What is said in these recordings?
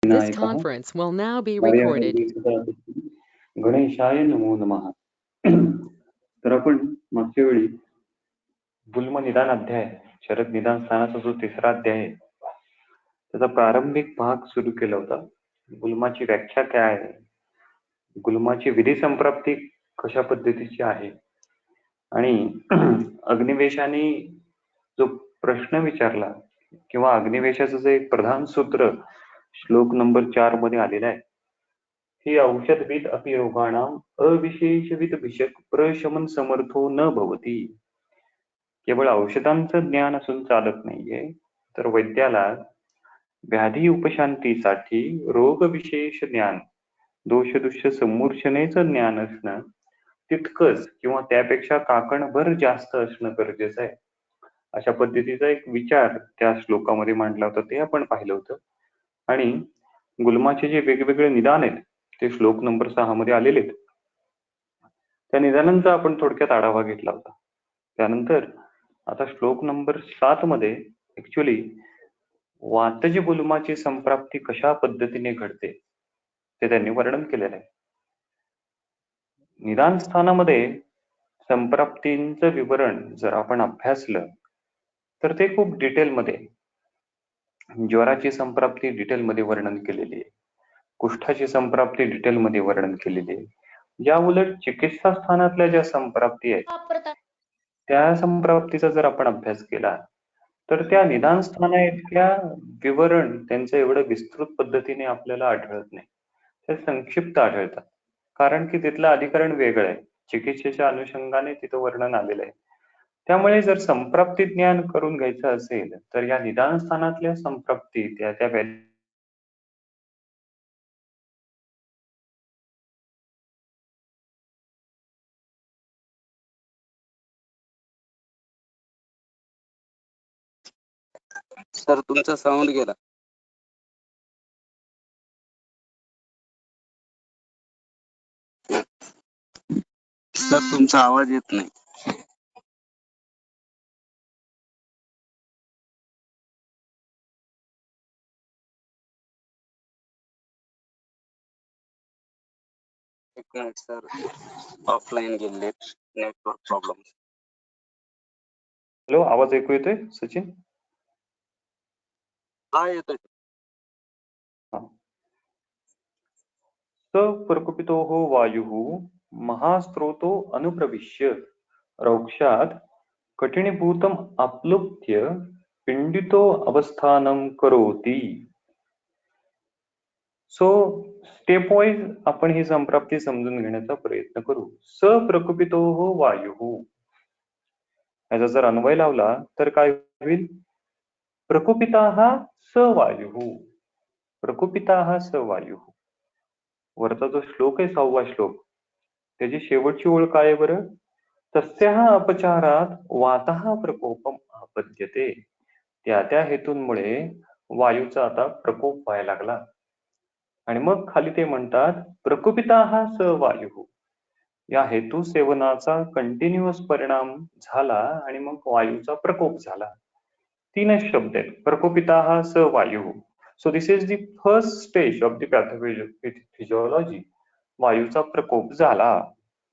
This conference will now be recorded. गणेशाय नमो नमः. तर आपण मागच्या वेळी गुल्म निदान अध्याय, शरद निदान स्थानाचा जो तिसरा अध्याय आहे त्याचा प्रारंभिक भाग सुरू केला होता. गुल्माची व्याख्या काय आहे, गुल्माची विधी संप्राप्ती कशा पद्धतीची आहे आणि अग्निवेशाने जो प्रश्न विचारला किंवा अग्निवेशाचं जे एक प्रधान सूत्र श्लोक नंबर 4 मध्ये आलेला आहे, ही औषधविद अपि रोगाणाम अविशेषविद भिषक प्रशमन समर्थो न भवती. केवळ औषधांचं ज्ञान असून चालत नाहीये, तर वैद्याला व्याधी उपशांतीसाठी रोगविशेष ज्ञान, दोषदुष्य समूर्छनेचं ज्ञान असणं तितकंच किंवा त्यापेक्षा काकणभर जास्त असणं गरजेचं आहे. अशा पद्धतीचा एक विचार त्या श्लोकामध्ये मांडला होता, ते आपण पाहिलं होतं. आणि गुल्माचे जे वेगवेगळे निदान आहेत ते श्लोक नंबर 6 मध्ये आलेले आहेत. त्या निदानांचा आपण थोडक्यात आढावा घेतला होता. त्यानंतर आता श्लोक नंबर 7 मध्ये ऍक्च्युअली वातज गुल्माची संप्राप्ती कशा पद्धतीने घडते ते त्यांनी वर्णन केलेलं आहे. निदान स्थानामध्ये संप्राप्तींचं विवरण जर आपण अभ्यासलं तर ते खूप डिटेलमध्ये, ज्वराची संप्राप्ती डिटेलमध्ये वर्णन केलेली आहे, कुष्ठाची संप्राप्ती डिटेलमध्ये वर्णन केलेली आहे. या उलट चिकित्सा स्थानातल्या ज्या संप्राप्ती आहेत त्या संप्राप्तीचा जर आपण अभ्यास केला तर त्या निदान स्थाना इतक्या विवरण त्यांचं एवढं विस्तृत पद्धतीने आपल्याला आढळत नाही, ते संक्षिप्त आढळतात. कारण की तिथलं अधिकरण वेगळं आहे, चिकित्सेच्या अनुषंगाने तिथं वर्णन आलेलं आहे. त्यामुळे जर संप्राप्ती ज्ञान करून घ्यायचं असेल तर या निदान स्थानातल्या संप्राप्ती त्या सर तुमचा साऊंड गेला. सर तुमचा आवाज येत नाही. एक मिनिट सर, ऑफलाईन गेले, नेटवर्क प्रॉब्लेम. हॅलो, आवाज ऐकू येतोय सचिन? हा येतोय. स प्रकुपितो वायुः महास्त्रोतो अनुप्रविश्य रौक्षात कठिनीभूतम आप्लुप्य पिंडितो अवस्थानं करोति. सो स्टेप वाईज आपण ही संप्राप्ती समजून घेण्याचा प्रयत्न करू. स प्रकुपितो वायुः याचा जर अन्वय लावला तर काय होईल? प्रकुपिताः स वायुः, प्रकुपिताः स वायुः. वरचा जो श्लोक आहे 6वा श्लोक, त्याची शेवटची ओळ काय आहे बरं? तस्याः अपचारात वातः प्रकोपम आपद्यते. त्या हेतूंमुळे वायूचा आता प्रकोप व्हायला लागला. आणि मग खाली ते म्हणतात प्रकुपिताः स वायुः. या हेतू सेवनाचा कंटिन्युअस परिणाम झाला आणि मग वायूचा प्रकोप झाला. 3 शब्द आहेत, प्रकोपिताः स वायुः. So this is the first stage of the pathophysiology. वायूचा प्रकोप झाला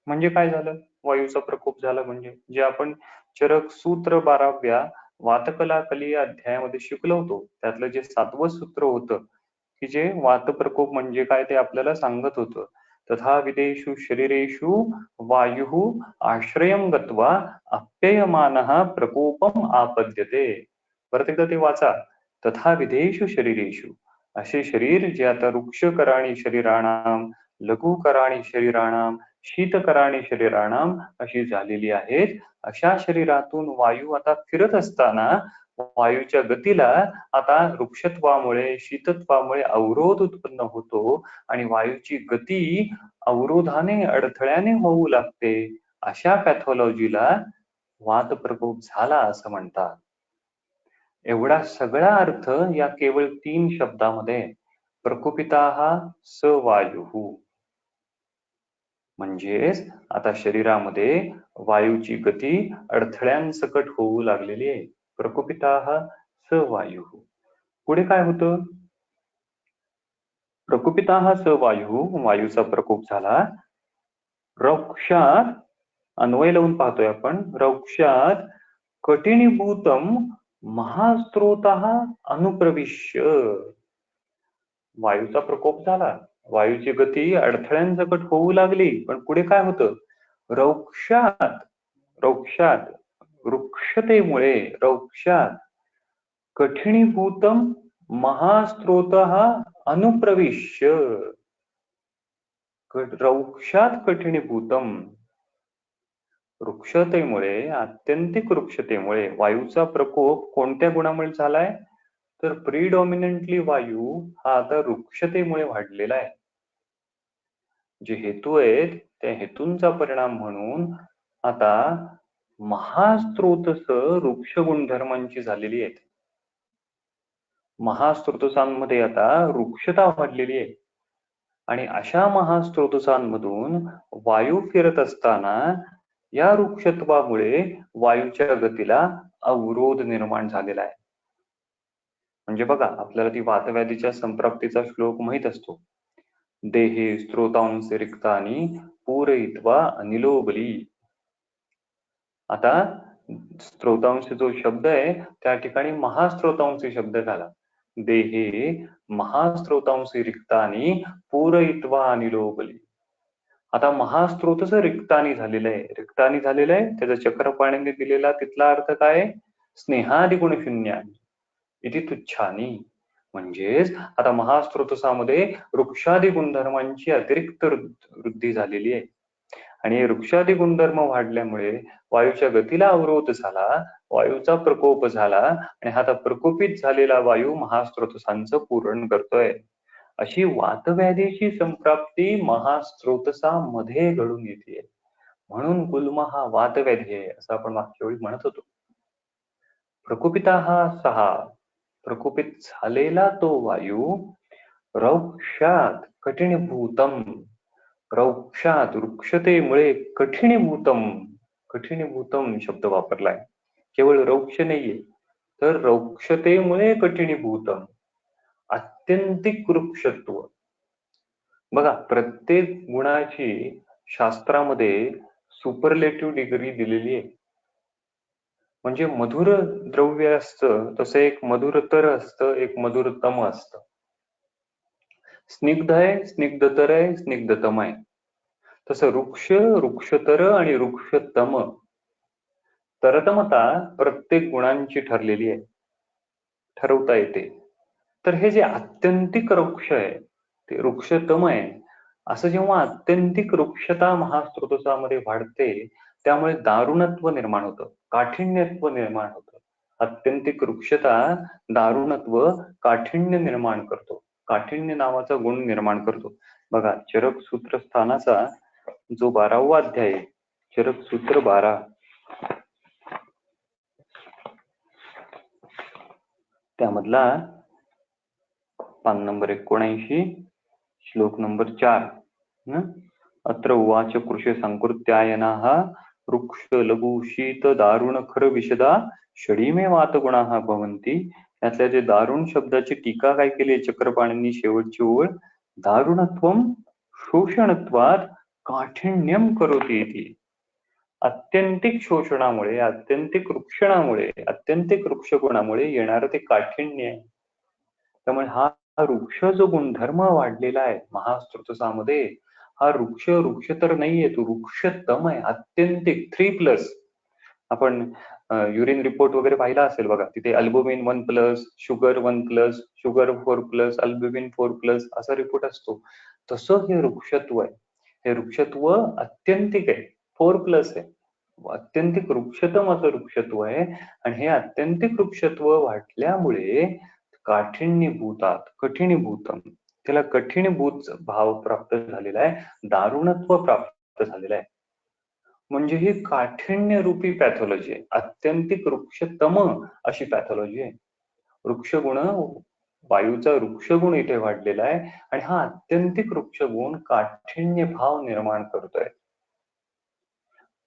म्हणजे काय झालं? वायूचा प्रकोप झाला म्हणजे जे आपण चरक सूत्र 12व्या वातकलाकली अध्यायामध्ये शिकलो होतो, त्यातलं जे 7वं सूत्र होतं की जे वात प्रकोप म्हणजे काय ते आपल्याला सांगत होतं. तथा विदेषु शरीरेषु वायुः आश्रयं गत्वा अप्ययमानः प्रकोपम आपद्यते. परत एकदा ते वाचा. तथा विदेषु शरीरेषु, असे शरीर जे आता रुक्षकराणी शरीराणाम, लघुकराणी शरीराणाम, शीतकराणी शरीराणाम अशी झालेली आहेत, अशा शरीरातून वायू आता फिरत असताना वायूच्या गतीला आता वृक्षत्वामुळे, शीतत्वामुळे अवरोध उत्पन्न होतो आणि वायूची गती अवरोधाने, अडथळ्याने होऊ लागते. अशा पॅथॉलॉजीला वात प्रकोप झाला असं म्हणतात. एवढा सगळा अर्थ या केवळ 3 शब्दामध्ये, प्रकुपिताः स वायुः. म्हणजेच आता शरीरामध्ये वायूची गती अडथळ्यांसकट होऊ लागलेली आहे. प्रकुपिताः स वायुः. पुढे काय होतं? प्रकुपिता स वायू, वायूचा प्रकोप झाला. रौक्षात, अन्वय लावून पाहतोय आपण, रौक्षात कठिणीभूतम महास्त्रोत अनुप्रविश्य. वायूचा प्रकोप झाला, वायूची गती अडथळ्यांसकट होऊ लागली, पण पुढे काय होतं? रौक्षात, रौक्षात वृक्षतेमुळे, रौक्षात कठिणीभूतम महास्त्रोत अनुप्रविश्य. रौक्षात कठिणीभूतम, वृक्षतेमुळे, आत्यंतिक वृक्षतेमुळे वायूचा प्रकोप कोणत्या गुणामुळे झालाय? तर प्रिडॉमिनंटली वायू हा आता वृक्षतेमुळे वाढलेला आहे. जे हेतू आहेत त्या हेतूंचा परिणाम म्हणून आता महास्त्रोतस वृक्ष गुणधर्मांची झालेली आहेत. महास्त्रोतसांमध्ये आता वृक्षता वाढलेली आहे आणि अशा महास्त्रोतसांमधून वायू फिरत असताना या वृक्षत्वामुळे वायूच्या गतीला अवरोध निर्माण झालेला आहे. म्हणजे बघा, आपल्याला ती वातव्याधीच्या संप्राप्तीचा श्लोक माहित असतो. देहे स्त्रोतांश रिक्तानी पूरयित्वा अनिलो बली. आता स्त्रोतांश जो शब्द आहे त्या ठिकाणी महास्त्रोतांशी शब्द झाला. देहे महास्त्रोतांशी रिक्तानी पूरयित्वा अनिलो बली. आता महास्त्रोतच रिक्तानी झालेलं आहे. रिक्तानी झालेलं आहे, त्याचा चक्रपाणीने दिलेला तिथला अर्थ काय? स्नेहादी गुणशून्यानी इति तुच्छानी. म्हणजेच आता महास्त्रोतसामध्ये वृक्षादी गुणधर्मांची अतिरिक्त वृद्धी झालेली आहे आणि वृक्षादी गुणधर्म वाढल्यामुळे वायूच्या गतीला अवरोध झाला, वायूचा प्रकोप झाला आणि हा आता प्रकोपित झालेला वायू महास्त्रोतसांचं पूर्ण करतोय. अशी वातव्याधीची संप्राप्ती महास्त्रोतसामध्ये घडून येते. म्हणून गुल्म हा वातव्याधी आहे असं आपण मागच्या वेळी म्हणत होतो. प्रकुपिता हा सहा, प्रकुपित झालेला तो वायू रौक्षात कठिणीभूतम, रौक्षात वृक्षतेमुळे कठिणीभूतम, कठिणीभूतम शब्द वापरलाय. केवळ रौक्ष नाहीये तर रौक्षतेमुळे कठिणीभूतम, आत्यंतिक वृक्षत्व. बघा, प्रत्येक गुणाची शास्त्रामध्ये सुपरलेटिव्ह डिग्री दिलेली आहे. म्हणजे मधुर द्रव्य असतं तसं एक मधुरतर असतं, एक मधुरतम असतं. स्निग्ध आहे, स्निग्धतर आहे, स्निग्धतम आहे. तसं वृक्ष, वृक्षतर आणि वृक्षतम, तरतमता प्रत्येक गुणांची ठरलेली आहे, ठरवता येते. तर हे जे आत्यंतिक वृक्ष आहे ते वृक्षतम आहे. असं जेव्हा आत्यंतिक वृक्षता महास्त्रोतसामध्ये वाढते त्यामुळे दारुणत्व निर्माण होतं, काठिण्यत्व निर्माण होतं. आत्यंतिक वृक्षता दारुणत्व, काठिण्य निर्माण करतो, काठिण्य नावाचा गुण निर्माण करतो. बघा, चरक सूत्र स्थानाचा जो 12वा अध्याय आहे, चरक सूत्र 12, त्यामधला पान नंबर 79, श्लोक नंबर 4. अत्र उवाच कृषी संकृत्यायनाः वृक्ष लघु शीत दारुण खर विशदा षडीमे वात गुणाः भवन्ति. यातल्या जे दारुण शब्दाची टीका काय केली चक्रपाणींनी, शेवटची ओळ, दारुणत्वम शोषणत्वात काठिण्यम करोति इति. आत्यंतिक शोषणामुळे, आत्यंतिक वृक्षणामुळे, आत्यंतिक वृक्षगुणामुळे येणारं ते काठिण्य आहे. त्यामुळे हा वृक्ष जो गुणधर्म वाढलेला आहे महास्त्रोतसामध्ये, हा वृक्ष वृक्ष तर नाहीये, तो वृक्षतम आहे, आत्यंतिक 3+. आपण युरिन रिपोर्ट वगैरे पाहिला असेल बघा, तिथे अल्बुमिन 1+, शुगर 1+, शुगर 4+, अल्ब्युमिन 4+ असा रिपोर्ट असतो. तसं हे वृक्षत्व आहे. हे वृक्षत्व आत्यंतिक आहे, 4+ आहे, अत्यंतिक वृक्षतम असं वृक्षत्व आहे. आणि हे अत्यंतिक वृक्षत्व वाढल्यामुळे काठिण्यभूतात, कठिणीभूतम, त्याला कठीणभूत भाव प्राप्त झालेला आहे, दारुणत्व प्राप्त झालेलं आहे. म्हणजे ही काठिण्य रूपी पॅथॉलॉजी आहे, अत्यंतिक वृक्षतम अशी पॅथॉलॉजी आहे. वृक्षगुण, वायूचा वृक्षगुण इथे वाढलेला आहे आणि हा अत्यंतिक वृक्षगुण काठिण्य भाव निर्माण करतोय.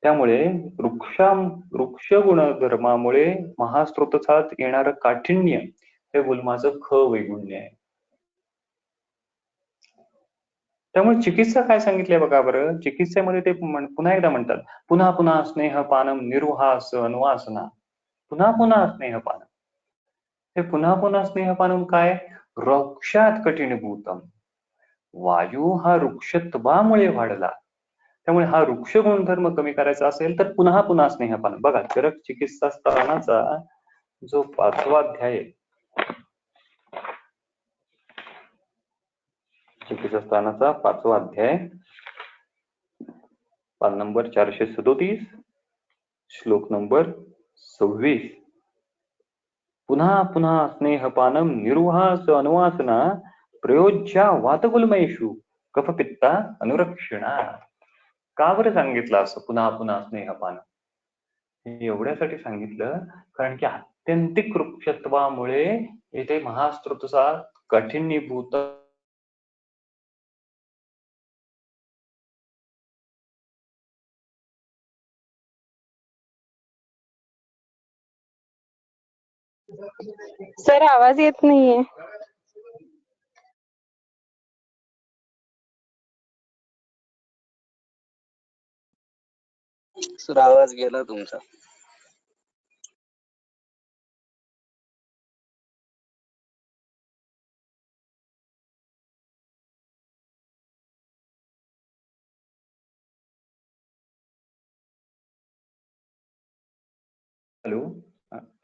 त्यामुळे वृक्ष गुणधर्मामुळे महास्त्रोतसात येणारं काठिण्य हे गुल्माचं ख वैगुण्य आहे. त्यामुळे चिकित्सा काय सांगितलंय बघा बरं. चिकित्सेमध्ये ते पुन्हा एकदा म्हणतात, पुन्हा पुन्हा स्नेहपानम निर्वहास अनुवासना. पुन्हा पुन्हा स्नेहपानम. हे पुन्हा पुन्हा स्नेहपानम काय? वृक्षात कठीणभूतम. वायू हा वृक्षत्वामुळे वाढला. त्यामुळे हा वृक्ष गुणधर्म कमी करायचा असेल तर पुन्हा पुन्हा स्नेहपानम. बघा, चरक चिकित्सा स्थानाचा जो 5वा अध्याय आहे, चिकित्सा स्थानाचा 5वा अध्याय, पान नंबर 437, श्लोक नंबर 26. पुन्हा पुन्हा स्नेहपानम निर्वहास अनुवासना प्रयोज्या वातगुलमयेषु कफपित्ता अनुरक्षणा. का बरं सांगितलं असं पुन्हा पुन्हा स्नेहपान? हे एवढ्यासाठी सांगितलं कारण की आत्यंतिक वृक्षत्वामुळे येथे महास्त्रोतसा कठिणीभूत सर आवाज येत नाहीये. सर आवाज गेला तुमचा. हॅलो.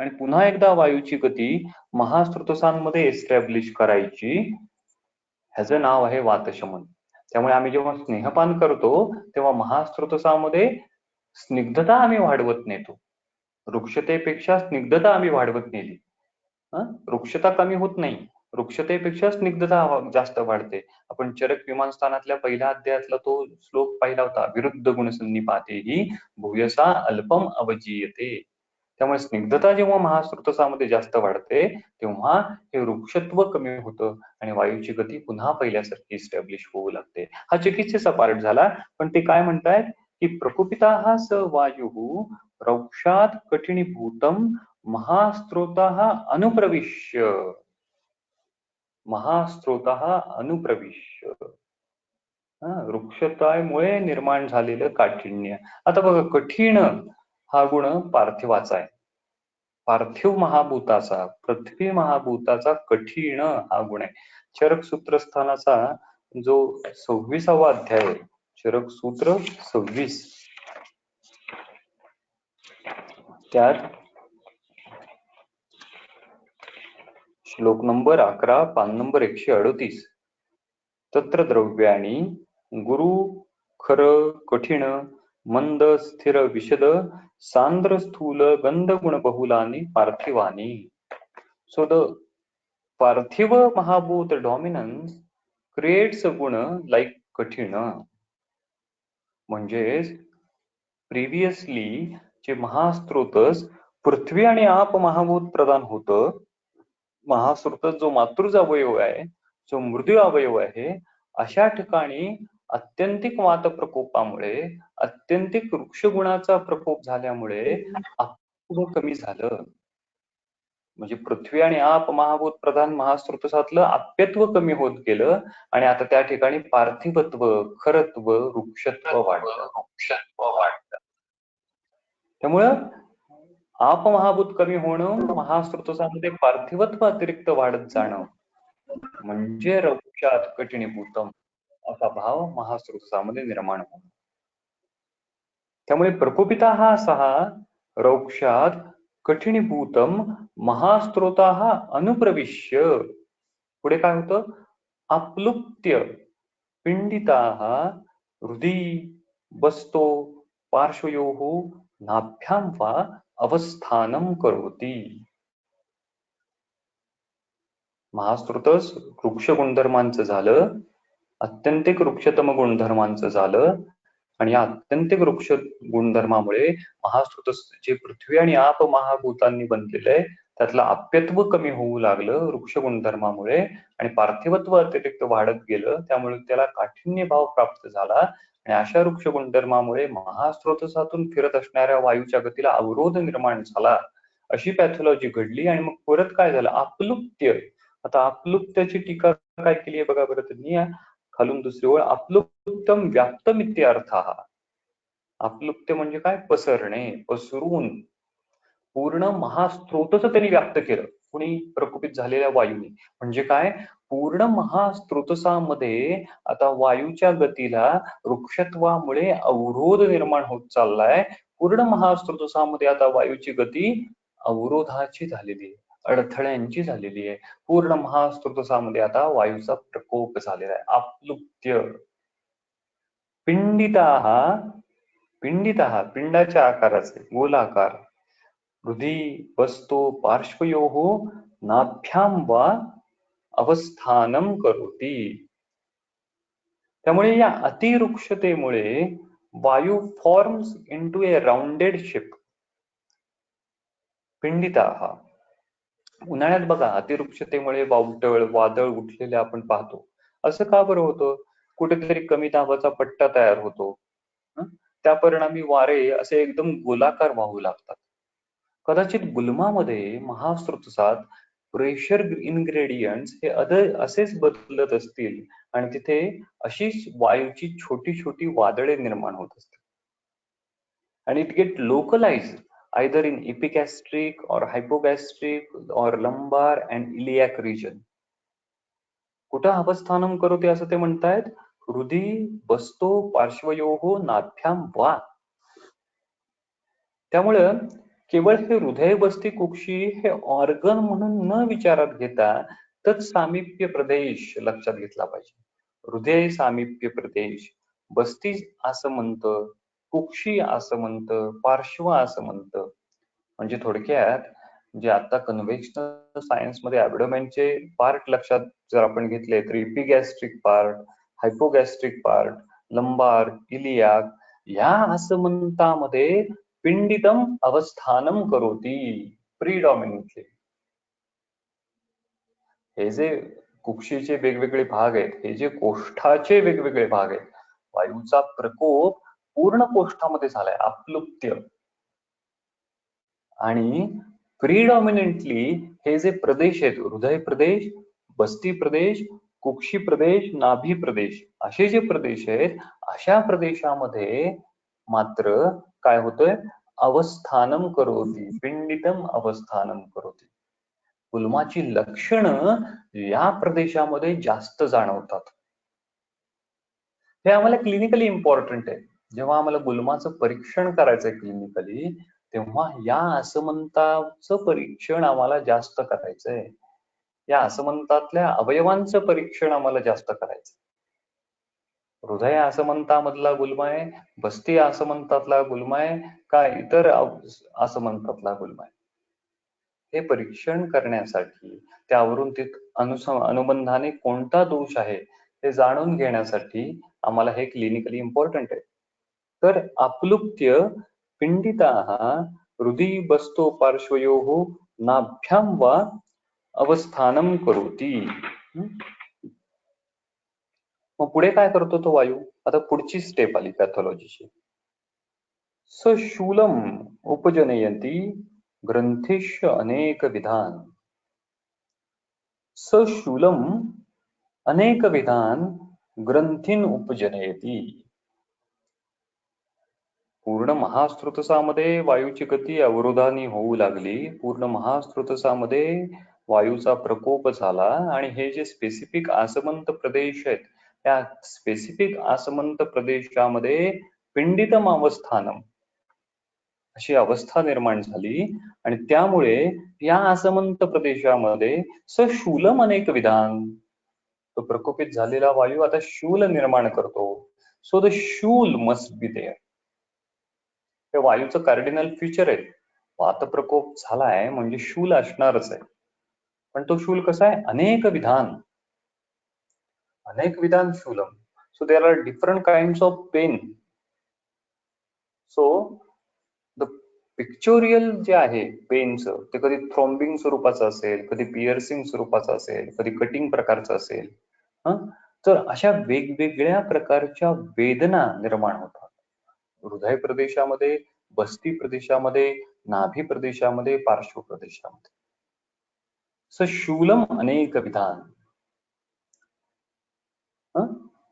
आणि पुन्हा एकदा वायूची गती महास्त्रोतसांमध्ये एस्टॅब्लिश करायची, ह्याचं नाव आहे वातशमन. त्यामुळे आम्ही जेव्हा स्नेहपान करतो तेव्हा महास्त्रोतसामध्ये स्निग्धता आम्ही वाढवत नेतो. वृक्षतेपेक्षा स्निग्धता आम्ही वाढवत नेली. वृक्षता कमी होत नाही, वृक्षतेपेक्षा स्निग्धता जास्त वाढते. आपण चरक विमानस्थानातल्या पहिल्या अध्यायातला तो श्लोक पाहिला होता, विरुद्ध गुणसन्निपातेही भूयसा अल्पम अवजीयते. त्यामुळे स्निग्धता जेव्हा महास्त्रोतसामध्ये जास्त वाढते तेव्हा हे वृक्षत्व कमी होतं आणि वायूची गती पुन्हा पहिल्यासारखी इस्टॅब्लिश होऊ लागते. हा चिकित्सेचा पार्ट झाला. पण ते काय म्हणतायत की प्रकुपिता स वायु रौक्षात कठिणीभूतम महास्त्रोतः अनुप्रविश्य. महास्त्रोतः अनुप्रविश्य. वृक्षतामुळे निर्माण झालेलं काठिण्य. आता बघा, कठीण हा गुण पार्थिवाचा आहे. पार्थिव महाभूताचा, पृथ्वी महाभूताचा कठीण हा गुण आहे. चरक सूत्रस्थानाचा जो 26वा अध्याय आहे, चरक सूत्र 26, त्यात श्लोक नंबर 11, पान नंबर 138. तत्र द्रव्याणी गुरु खर कठीण मंद स्थिर विशद सांद्र स्थूल गंध गुण बहुलानी पार्थिवानी. सो द पार्थिव महाभूत डॉमिनन्स क्रिएट्स गुण लाईक कठीण. म्हणजे प्रिव्हियसली जे महास्त्रोतस पृथ्वी आणि आप महाभूत प्रधान होतं, महास्त्रोतस जो मातृज अवयव आहे, जो मृदू अवयव आहे, अशा ठिकाणी अत्यंतिक वात प्रकोपामुळे, अत्यंतिक वृक्षगुणाचा प्रकोप झाल्यामुळे अप्व कमी झालं. म्हणजे पृथ्वी आणि आप महाभूत प्रधान महास्त्रोतसातलं आप्यत्व कमी होत गेलं आणि आता त्या ठिकाणी पार्थिवत्व, खरत्व, वृक्षत्व वाढलं. त्यामुळं आप महाभूत कमी होणं, महास्त्रोतसामध्ये पार्थिवत्व अतिरिक्त वाढत जाणं म्हणजे रौक्षात कठिणीभूतम असा भाव महास्त्रोतसामध्ये निर्माण होणं. त्यामुळे प्रकोपिता हा सहा रौक्षात कठिणीभूतम महास्त्रोता अनुप्रविश्य. पुढे काय होतं? आप्लुप्त्य पिंडिता हृदि बस्तो पार्श्वयोः नाभ्याम वा अवस्थानम करोति. महास्त्रोतस वृक्ष गुणधर्मांचं झालं, अत्यंतिक वृक्षतम गुणधर्मांचं झालं आणि या अत्यंतिक वृक्ष गुणधर्मामुळे महास्त्रोतस जे पृथ्वी आणि आप महाभूतांनी बनलेलं आहे त्यातलं आप्यत्व कमी होऊ लागलं वृक्ष गुणधर्मामुळे आणि पार्थिवत्व अतिरिक्त वाढत गेलं. त्यामुळे त्याला काठिण्य भाव प्राप्त झाला आणि अशा वृक्ष गुणधर्मामुळे महास्त्रोतसातून फिरत असणाऱ्या वायूच्या गतीला अवरोध निर्माण झाला. अशी पॅथॉलॉजी घडली आणि मग परत काय झालं? आप्लुप्त्य. आता आप्लुप्त्याची टीका काय केली आहे बघा बरं त्यांनी. खालून दुसरी ओळ, आप्लुप्तम व्याप्तम इत्यर्थः. आप्लुप्त म्हणजे काय? पसरणे, पसरून. पूर्ण महास्त्रोतच त्यांनी व्याप्त केलं. कुणी? प्रकुपित झालेल्या वायूने. म्हणजे काय? पूर्ण महास्त्रोतसामध्ये आता वायूच्या गतीला वृक्षत्वामुळे अवरोध निर्माण होत चाललाय. पूर्ण महास्त्रोतसामध्ये आता वायूची गती अवरोधाची झालेली आहे, अडथळ्यांची झालेली आहे. पूर्ण महास्त्रोतसामध्ये आता वायूचा प्रकोप झालेला आहे. आप्लुप्त्य. पिंडिता, पिंडाच्या आकाराचे, गोलाकार. हृदी वस्तो पार्श्वयोः नाभ्याम वा अवस्थानम करोति. त्यामुळे या अतिवृक्षतेमुळे वायू फॉर्म्स इनटू ए राउंडेड शिप. पिंडिता. उन्हाळ्यात बघा अतिवृक्षतेमुळे वादळ उठलेले आपण पाहतो. असं का बरं होतं? कुठेतरी कमी दाबाचा पट्टा तयार होतो. त्या परिणामी वारे असे एकदम गोलाकार वाहू लागतात. कदाचित गुल्मामध्ये, महास्त्रोतसात प्रेशर इनग्रेडियंट्स हे असेच बदलत असतील आणि तिथे अशीच वायूची छोटी छोटी वादळे निर्माण होत असतील. आणि it get localized either in epigastric or hypogastric or lumbar and iliac region. कुठं अवस्थानम करोति असं ते म्हणतायत? हृदी बसतो पार्श्वयोः नाभ्याम वा. त्यामुळं केवळ हे हृदय बस्ती कुक्षी हे ऑर्गन म्हणून न विचारात घेता तत्सामीप्य प्रदेश लक्षात घेतला पाहिजे. हृदय सामीप्य प्रदेश, बस्ती असं म्हणतं, कुक्षी असं म्हणतं, पार्श्व असं म्हणतं. म्हणजे थोडक्यात जे आता कन्व्हेन्शनल सायन्स मध्ये ॲबडोमेनचे पार्ट लक्षात जर आपण घेतले तर इपिगॅस्ट्रिक पार्ट, हायपोगॅस्ट्रिक पार्ट, लंबार, इलियाक या असमंतामध्ये पिंडितम अवस्थानम करोति प्रीडॉमिनेटली. हे जे कुक्षीचे वेगवेगळे भाग आहेत, हे जे कोष्ठाचे वेगवेगळे भाग आहेत, वायूचा प्रकोप पूर्ण कोष्ठामध्ये झालाय, आप्लुप्त्य. आणि प्रीडॉमिनेंटली हे जे प्रदेश आहेत, हृदय प्रदेश, बस्ती प्रदेश, कुक्षी प्रदेश, नाभी प्रदेश, असे जे प्रदेश आहेत, अशा प्रदेशामध्ये मात्र काय होतंय? अवस्थानम करोति, पिंडितम अवस्थानम करोति. गुल्माची लक्षणं या प्रदेशामध्ये जास्त जाणवतात. हे आम्हाला क्लिनिकली इम्पॉर्टंट आहे. जेव्हा आम्हाला गुल्माचं परीक्षण करायचंय क्लिनिकली, तेव्हा या असमंताचं परीक्षण आम्हाला जास्त करायचंय. या असमंतातल्या अवयवांचं परीक्षण आम्हाला जास्त करायचंय. हृदय असमंतामधला गुल्मा आहे, बस्ती असमंतातला गुल्मा आहे, का इतर असमंतातला गुल्मा आहे, हे परीक्षण करण्यासाठी, त्यावरून ते अनुबंधाने कोणता दोष आहे हे जाणून घेण्यासाठी आम्हाला हे क्लिनिकली इम्पॉर्टंट आहे. तर आप्लुप्त्य पिंडिताः हृदि बस्तो पार्श्वयोः नाभ्याम वा अवस्थानम करोति. मग पुढे काय करतो तो वायू? आता पुढची स्टेप आली पॅथॉलॉजीची. सशूलम उपजनयती ग्रंथिश अनेक विधान. सशूलम अनेक विधान ग्रंथीन उपजनयती. पूर्ण महास्त्रोतसामध्ये वायूची गती अवरोधाने होऊ लागली. पूर्ण महास्त्रोतसामध्ये वायूचा प्रकोप झाला आणि हे जे स्पेसिफिक आसमंत प्रदेश आहेत, त्या स्पेसिफिक आसमंत प्रदेशामध्ये पिंडितम अवस्थानम अशी अवस्था निर्माण झाली आणि त्यामुळे या आसमंत प्रदेशामध्ये सशूलम अनेक विधान, तो प्रकोपित झालेला वायू आता शूल निर्माण करतो. So the shool must be there. हे वायूचं कार्डिनल फीचर आहे. वातप्रकोप झालाय म्हणजे शूल असणारच आहे. पण तो शूल कसा आहे? अनेक विधान, अनेक विधान शूलम. So there are different kinds of pain. So the pictorial जे आहे पेनचं, ते कधी थ्रॉम्बिंग स्वरूपाचं असेल, कधी पिअर्सिंग स्वरूपाचं असेल, कधी कटिंग प्रकारचं असेल. तर अशा वेगवेगळ्या प्रकारच्या वेदना निर्माण होतात हृदय प्रदेशामध्ये, बस्ती प्रदेशामध्ये, नाभी प्रदेशामध्ये, पार्श्व प्रदेशामध्ये. सशूलम अनेक विधान.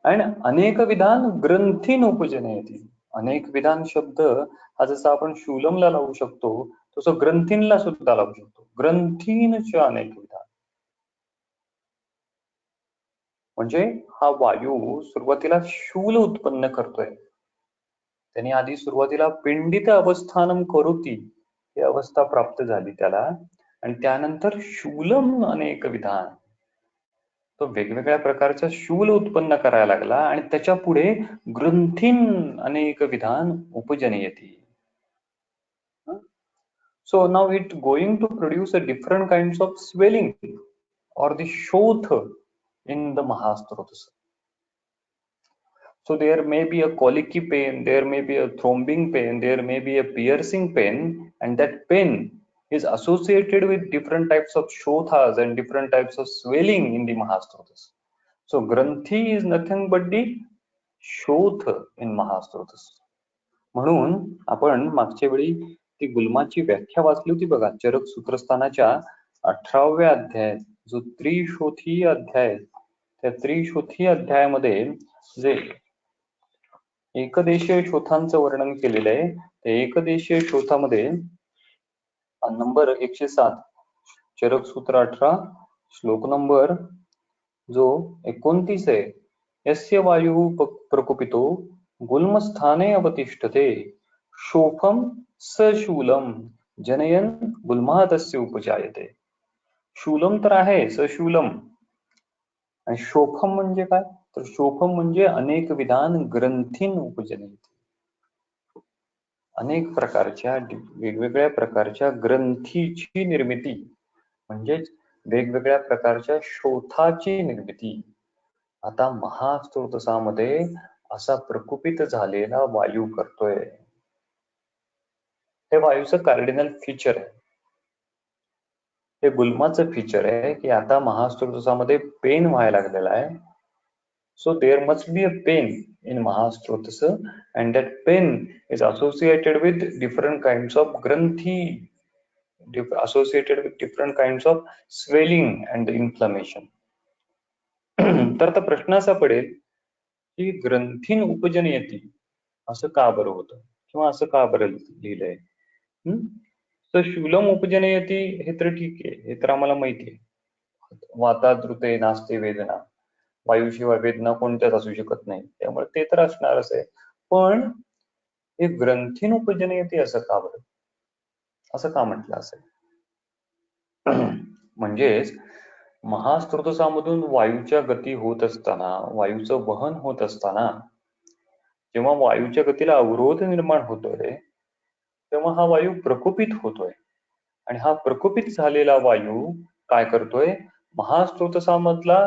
आणि अनेक विधान ग्रंथीन उपजनयती. अनेक विधान शब्द हा जसा आपण शूलमला लावू शकतो तसं ग्रंथीनला सुद्धा लावू शकतो. ग्रंथीनचे अनेक विधान. म्हणजे हा वायू सुरुवातीला शूल उत्पन्न करतोय. त्याने आधी सुरुवातीला पिंडित अवस्थानम करोती ही अवस्था प्राप्त झाली त्याला, आणि त्यानंतर शूलम अनेक विधान, तो वेगवेगळ्या प्रकारचा शूल उत्पन्न करायला लागला आणि त्याच्या पुढे ग्रंथीन अनेक विधान उपजनयती. So now it going to produce a different kinds of swelling or the shotha in the Mahastrotas. So there may be a colicky pain, there may be a thrombing pain, there may be a piercing pain, and that pain is associated with different types of shothas and different types of swelling in the Mahastrotas. So Granthi is nothing but the shoth in Mahastrotas. म्हणून आपण मागच्या वेळी ती गुल्माची व्याख्या वाचली होती बघा, चरक सूत्रस्थानाच्या 18व्या अध्यायात जो त्रिशोथी अध्याय, त्या त्रिशोथी अध्यायामध्ये जे एकदेशीय शोथांचं वर्णन केलेलं आहे, त्या एकदेशीय शोथामध्ये नंबर 107 चरक सूत्र 18 श्लोक नंबर जो 29 आहे, यस्य वायु प्रकोपितो गुल्मस्थाने अवतिष्ठते शोफम सशूलम जनयन गुल्मातस्य उपजायते. शूलम तर आहे, सशूलम, आणि शोफम म्हणजे काय, तर शोफम म्हणजे अनेक विधान ग्रंथीन उपजनयते. अनेक प्रकारच्या वेगवेगळ्या प्रकारच्या ग्रंथीची निर्मिती, म्हणजेच वेगवेगळ्या प्रकारच्या शोथाची निर्मिती आता महास्त्रोतसामध्ये असा प्रकुपित झालेला वायू करतोय. हे वायूचं कार्डिनल फीचर आहे, हे गुल्माचं फीचर आहे की आता महास्त्रोतसामध्ये पेन व्हायला लागलेला आहे. So there must be a pain in Mahastrotas, and that pain is associated with different kinds of granthi, associated with different kinds of swelling and inflammation. तर आता प्रश्न असा पडेल की ग्रंथीन उपजनयती असं का बरं होतं किंवा असं का बरं लिहिलंय. तर शूलम उपजनयती हे तर ठीक आहे, हे तर आम्हाला माहिती आहे. वातादृते नास्ते वेदना, वायूशिवाय वेदना कोणत्याच असू शकत नाही, त्यामुळे ते तर असणारच आहे. पण हे ग्रंथीन उपजनयती असं का बरं, असं का म्हटलं असेल. म्हणजेच महास्त्रोतसामधून वायूच्या गती होत असताना, वायूचं वहन होत असताना जेव्हा वायूच्या गतीला अवरोध निर्माण होतोय तेव्हा हा वायू प्रकोपित होतोय, आणि हा प्रकोपित झालेला वायू काय करतोय, महास्त्रोतसामधला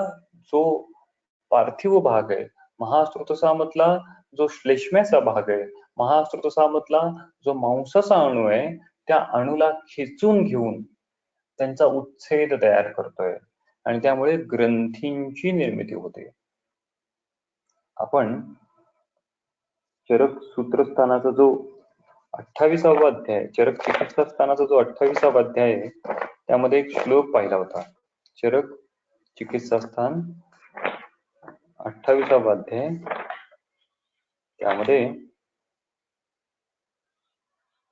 जो पार्थिव भाग आहे, महास्त्रोतसामधला जो श्लेष्म्याचा भाग आहे, महास्त्रोतसामधला जो मांसाचा अणू आहे, त्या अणूला खेचून घेऊन त्यांचा उच्छेद तयार करतोय, आणि त्यामुळे ग्रंथींची निर्मिती होते. आपण चरक सूत्रस्थानाचा जो 28वा अध्याय, चरक चिकित्सा स्थानाचा जो 28वा अध्याय आहे, त्यामध्ये एक श्लोक पाहिला होता. चरक चिकित्सा स्थान 28वा अध्याय, त्यामध्ये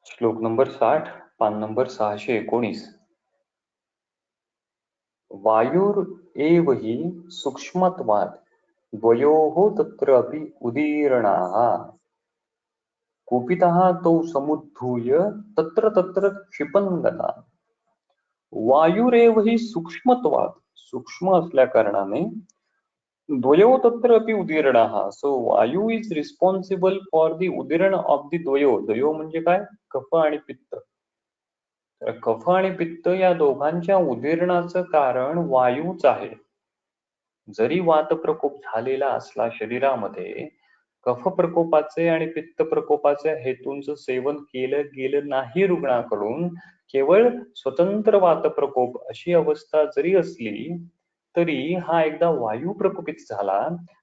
श्लोक नंबर 60, पान नंबर 619, वायुर एव हि सूक्ष्मत्वात् द्वयोः तत्र अपि उदीरणाः कुपितः तौ समुद्धूय तत्र तत्र क्षिपन्गता. वायुरेव हि सूक्ष्मत्वात्, सूक्ष्म असल्या कारणाने, द्वयो तत्र अपि उदीरणाः, so vayu is responsible for the उदीरण ऑफ द द्वयो. द्वयो म्हणजे काय, कफ आणि पित्त. तर कफ आणि पित्त या दोघांच्या उदीरणाचं कारण वायूच आहे. जरी वात प्रकोप झालेला असला शरीरामध्ये, कफ प्रकोपाचे आणि पित्त प्रकोपाच्या हेतूंचं सेवन केलं गेलं नाही रुग्णाकडून, केवळ स्वतंत्र वात प्रकोप अशी अवस्था जरी असली तरी हा एकदा वायू प्रकोपित झाला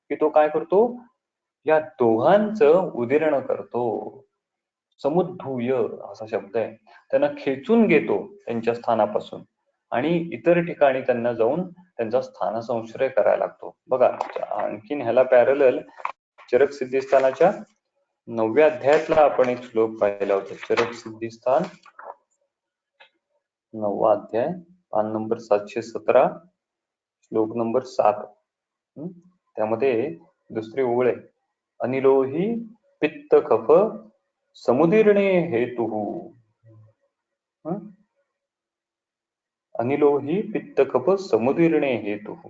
की तो काय करतो, या दोघांचं उदीरण करतो. समुद्धूय असा शब्द आहे, त्यांना खेचून घेतो त्यांच्या स्थानापासून, आणि इतर ठिकाणी त्यांना जाऊन त्यांचा स्थानसंश्रय करायला लागतो. बघा आणखीन ह्याला पॅरलल चरक सिद्धिस्थानाच्या 9व्या अध्यायातला आपण एक श्लोक पाहिला होता. चरक सिद्धिस्थान 9वा अध्याय, पान नंबर 717, श्लोक नंबर 7. त्यामध्ये दुसरी ओळ आहे, अनिलोही पित्त कफ समुदीर्णे हेतुः. अनिलोही पित्त कफ समुदीर्णे हेतुः.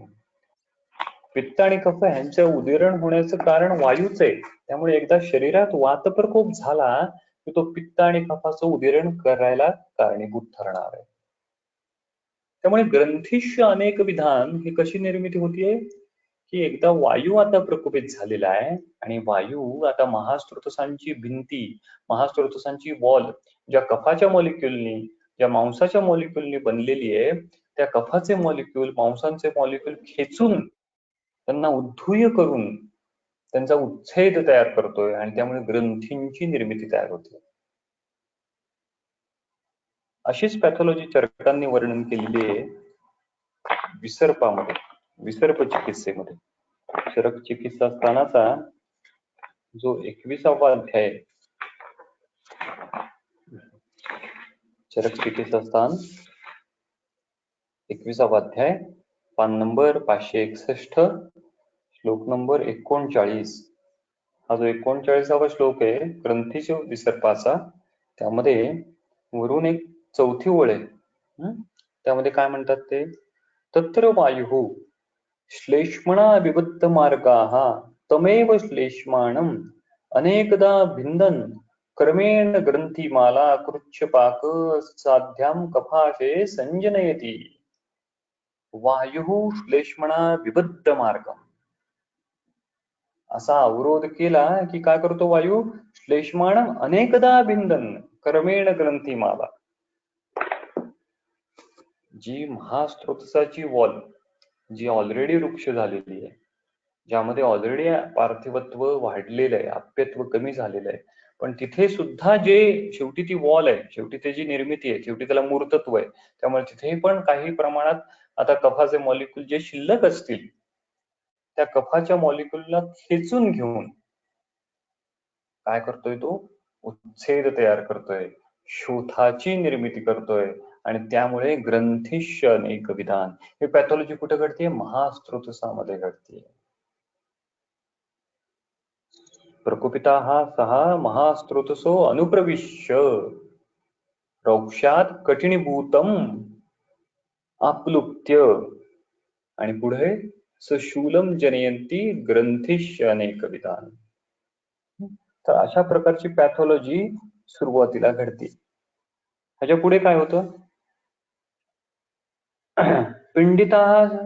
पित्त आणि कफ यांच्या उदीरण होण्याचं कारण वायूच आहे. त्यामुळे एकदा शरीरात वातप्रकोप झाला की तो पित्त आणि कफाचं उदीरण करायला कारणीभूत ठरणार आहे. त्यामुळे ग्रंथीश अनेक विधान ही कशी निर्मिती होतीये की एकदा वायू आता प्रकोपित झालेला आहे आणि वायू आता महास्त्रोतसांची भिंती, महास्त्रोतसांची वॉल ज्या कफाच्या मॉलिक्युलनी, ज्या मांसाच्या मॉलिक्युलनी बनलेली आहे, त्या कफाचे मॉलिक्युल, मांसांचे मॉलिक्युल खेचून त्यांना उद्धूय करून त्यांचा उच्छेद तयार करतोय आणि त्यामुळे ग्रंथींची निर्मिती तयार होते. अशीच पॅथॉलॉजी चरकांनी वर्णन केलेली आहे विसर्पामध्ये, विसर्प चिकित्सेमध्ये. चरक चिकित्सा स्थानाचा जो 21वा अध्याय, चरक चिकित्सा स्थान 21वा अध्याय, पान नंबर 561, श्लोक नंबर 39. हा जो 39वा श्लोक आहे ग्रंथीश विसर्पाचा, त्यामध्ये वरून एक चौथी ओळ आहे. त्यामध्ये काय म्हणतात ते, तत्र वायु श्लेष्मणा विबद्ध मार्गाः तमेव श्लेष्माणम अनेकदा भिंदन क्रमेण ग्रंथीमाला कृच्छपाक साध्यां कफाशे संजनयति. वायु श्लेष्मणा विबद्ध मार्गम. असा अवरोध केला की काय करतो वायू, श्लेष्माणम अनेकदा भिंदन क्रमेण ग्रंथीमाला. जी महास्त्रोतसाची वॉल जी ऑलरेडी वृक्ष झालेली आहे, ज्यामध्ये ऑलरेडी पार्थिवत्व वाढलेलं आहे, आप्यत्व कमी झालेलं आहे, पण तिथे सुद्धा जे शेवटी ती वॉल आहे, शेवटी त्याची निर्मिती आहे, शेवटी त्याला मूर्तत्व आहे, त्यामुळे तिथे पण काही प्रमाणात आता कफाचे मॉलिक्युल जे शिल्लक असतील त्या कफाच्या मॉलिक्युलला खेचून घेऊन काय करतोय तो, उच्छेद तयार करतोय, शोथाची निर्मिती करतोय आणि त्यामुळे ग्रंथीश अनेक विधान. हे पॅथॉलॉजी कुठे घडते, महास्त्रोतसामध्ये घडते. प्रकोपिता हा सहा महास्त्रोतसो अनुप्रविश्य रौक्षात कठिणीभूतम आप्लुप्त्य आणि पुढे सशूलम जनयंती ग्रंथीश अनेक विधान. तर अशा प्रकारची पॅथॉलॉजी सुरुवातीला घडते. ह्याच्या पुढे काय होतं, पिंडिताः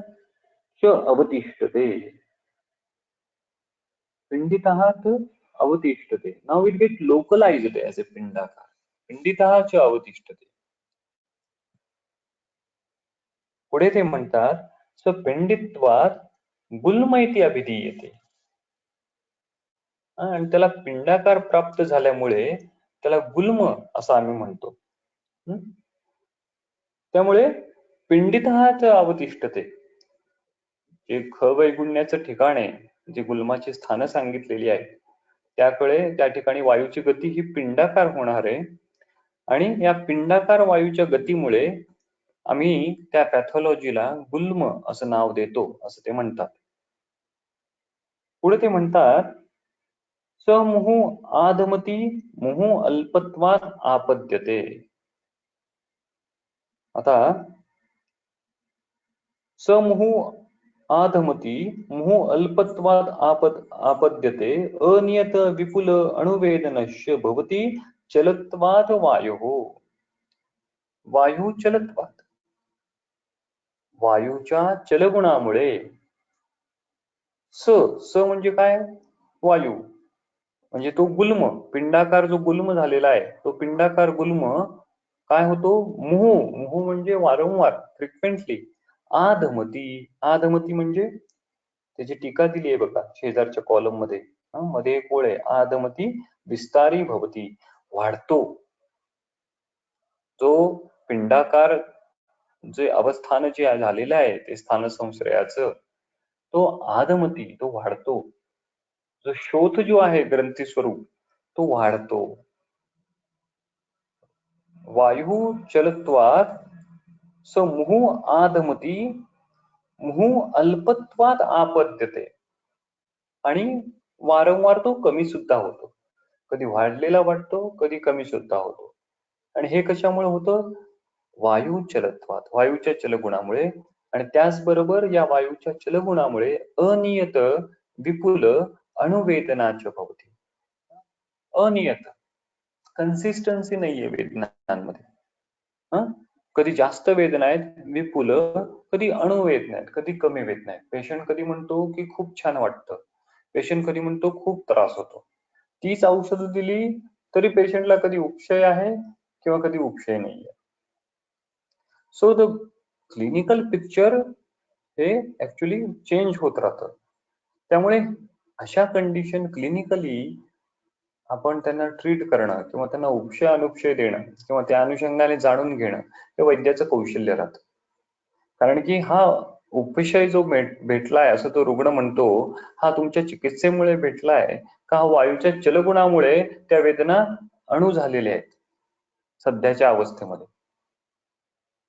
अवतिष्ठते, पिंडिताः अवतिष्ठते. Now it get localized as a पिंडाकार. पिंडिताः अवतिष्ठते. पुढे ते म्हणतात स पिंडित्वात गुल्म इति अभिधीयते. आणि त्याला पिंडाकार प्राप्त झाल्यामुळे त्याला गुल्म असं आम्ही म्हणतो. त्यामुळे पिंडिताः अवतिष्ठते. जे ख वैगुण्याचं ठिकाण आहे, जे गुल्माची स्थानं सांगितलेली आहेत, त्या ठिकाणी वायूची गती ही पिंडाकार होणार आहे आणि या पिंडाकार वायूच्या गतीमुळे आम्ही त्या पॅथॉलॉजीला गुल्म असं नाव देतो, असं ते म्हणतात. पुढे ते म्हणतात समूह आधमती मुहु अल्पत्वात आपद्यते. आता समूह आधमती मुहु अल्पत्वात आपद्यते अनियत विपुल अणुवेदनश्य भवति चलत्वात वायुः. वायू चलत्वात, वायूच्या चलगुणामुळे स म्हणजे काय, वायू म्हणजे तो गुल्म, पिंडाकार जो गुल्म झालेला आहे, तो पिंडाकार गुल्म काय होतो, मुहू म्हणजे वारंवार, फ्रिक्वेंटली. आधमती, आधमती म्हणजे त्याची टीका दिली आहे बघा शेजारच्या कॉलम मध्ये, मध्ये एक ओळ आहे, आधमती विस्तारी भवती, वाढतो. जो पिंडाकार जे अवस्थान जे झालेलं आहे ते स्थान संश्रयाचं, तो आदमती तो वाढतो. जो शोथ जो आहे ग्रंथी स्वरूप तो वाढतो. वायू चलत्वात स मुहु आदमती मुहु अल्पत्वात आपद्यते. आणि वारंवार तो कमी सुद्धा होतो. कधी वाढलेला वाटतो, कधी कमी सुद्धा होतो. आणि हे कशामुळे होतं? वायू चलत्वात, वायूच्या चलगुणामुळे. आणि त्याचबरोबर या वायूच्या चलगुणामुळे अनियत विपुल अणुवेदनाच भवती. अनियत, कन्सिस्टन्सी नाहीये वेदनांमध्ये. कधी जास्त वेदना आहेत विपुल, कधी अणुवेदना आहेत, कधी कमी वेदना आहेत. पेशंट कधी म्हणतो की खूप छान वाटतं, पेशंट कधी म्हणतो खूप त्रास होतो. 30 औषधं दिली तरी पेशंटला कधी उपशय आहे किंवा कधी उपशय नाहीये. सो द क्लिनिकल पिक्चर हे ऍक्च्युली चेंज होत राहतं. त्यामुळे अशा कंडिशन क्लिनिकली आपण त्यांना ट्रीट करणं किंवा त्यांना उपशय अनुपशय देणं किंवा त्या अनुषंगाने जाणून घेणं हे वैद्याचं कौशल्य राहतं. कारण की हा उपशय जो भेटलाय असं तो रुग्ण म्हणतो, हा तुमच्या चिकित्सेमुळे भेटलाय का वायूच्या चलगुणामुळे त्या वेदना अणू झालेल्या आहेत सध्याच्या अवस्थेमध्ये,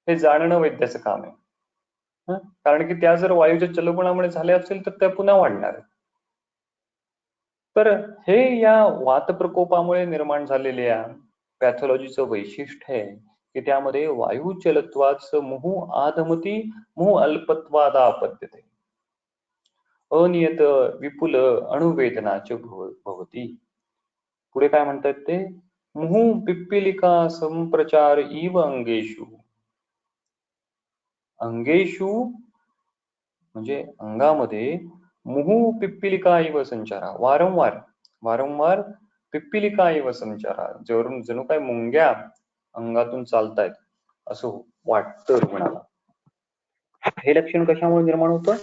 हे जाणणं वैद्याचं काम आहे. कारण की त्या जर वायूच्या चलगुणामुळे झाल्या असेल तर त्या पुन्हा वाढणार. तर हे या वात प्रकोपामुळे निर्माण झालेल्या पॅथॉलॉजीचं वैशिष्ट्य आहे की त्यामध्ये वायू चलत्वाच मुहु आदमती मुहु अल्पत्वाद आपद्यते अनियत विपुल अणुवेदनाच भवती. पुढे काय म्हणतात ते? मुहु पिप्पिलिका संप्रचार इव अंगेषु. अंगेषु म्हणजे अंगामध्ये, मुहु पिप्पिलिका इव संचारा, वारंवार पिप्पिलिका इव संचारा, जणू काय मुंग्या अंगातून चालतायत असं वाटतं रुग्णाला. हे लक्षण कशामुळे निर्माण होतं?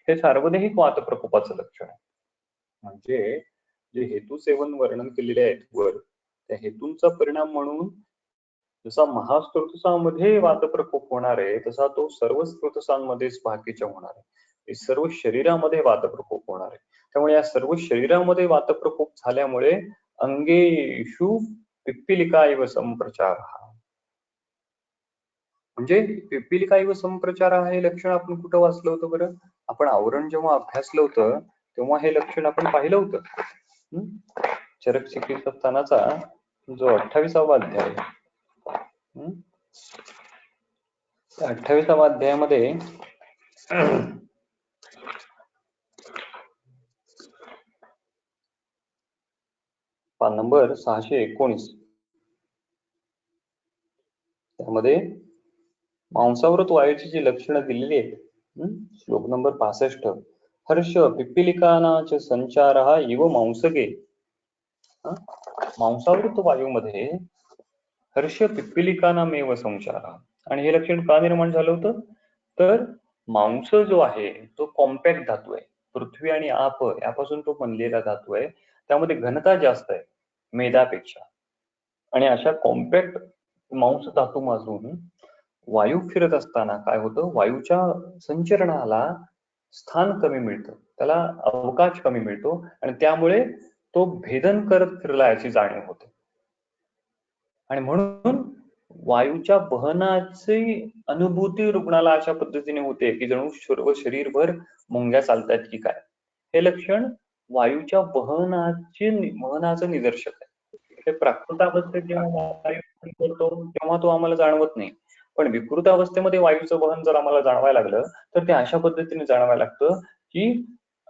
हे सार्वदेहिक वात प्रकोपाचं लक्षण आहे. म्हणजे जे हेतू सेवन वर्णन केलेले आहेत वर, त्या हेतूंचा परिणाम म्हणून जसा महास्त्रोतसामध्ये वात प्रकोप होणार आहे तसा तो सर्व स्त्रोतसांमध्येच बाकीच्या होणार आहे. हे सर्व शरीरामध्ये वात प्रकोप होणार आहे. त्यामुळे या सर्व शरीरामध्ये वात प्रकोप झाल्यामुळे अंगेषु पिप्पिलिका इव संप्रचार, म्हणजे पिप्पिलिका इव संप्रचार हे लक्षण आपण कुठं वाचलं होतं बरं? आपण आवरण जेव्हा अभ्यासलं होतं तेव्हा हे लक्षण आपण पाहिलं होतं. चरक चिकित्सास्थानाचा जो 28वा अध्याय, 28वा अध्यायामध्ये पान नंबर 619 त्यामध्ये मांसावृत वायूची जी लक्षणं दिलेली आहेत, श्लोक नंबर 65, हर्ष पिप्पिलिकानाच संचार इव मांसगे. मांसावृत वायूमध्ये हर्ष पिप्पिलिकानामेव संचार. आणि हे लक्षण का निर्माण झालं होतं? तर मांस जो आहे तो कॉम्पॅक्ट धातू आहे, पृथ्वी आणि आप यापासून तो बनलेला धातू आहे, त्यामध्ये घनता जास्त आहे मेदापेक्षा. आणि अशा कॉम्पॅक्ट मांस धातूमधून वायू फिरत असताना काय होतं? वायूच्या संचरणाला स्थान कमी मिळतं, त्याला अवकाश कमी मिळतो आणि त्यामुळे तो भेदन करत फिरला याची जाणीव होते. आणि म्हणून वायूच्या वहनाची अनुभूती रुग्णाला अशा पद्धतीने होते की जणू सर्व शरीरभर मुंग्या चालतात की काय. हे लक्षण वायूच्या वहनाचं निदर्शक आहे. हे प्राकृत अवस्थेत जेव्हा वायू करतो तेव्हा तो आम्हाला जाणवत नाही, पण विकृत अवस्थेमध्ये वायूचं वहन जर आम्हाला जाणवायला लागलं तर ते अशा पद्धतीने जाणवायला लागतं की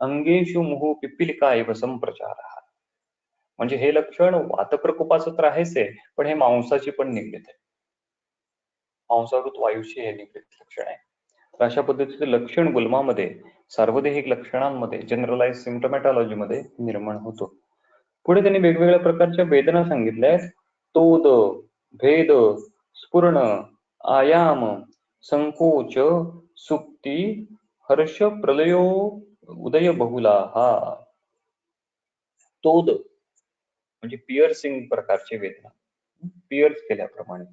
अंगेषु मुहु पिप्पिलिका इव संप्रचार. म्हणजे हे लक्षण वातप्रकोपाचं तर आहेच आहे, पण हे मांसाची पण निगडीत आहे, मांसावृत वायूशी हे निगडीत लक्षण आहे. तर अशा पद्धतीचं लक्षण गुल्मामध्ये सार्वदेहिक लक्षणांमध्ये जनरलाइज सिम्पटोमॅटॉलॉजी मध्ये निर्माण होतो. पुढे त्यांनी वेगवेगळ्या प्रकारच्या वेदना सांगितल्या आहेत. तोद, भेद, स्फुरण, आयाम, संकोच, सुप्ती, हर्ष, प्रलयो, उदय बहुला. तोद म्हणजे पिअर्सिंग प्रकारची वेदना, पिअर्स केल्याप्रमाणे.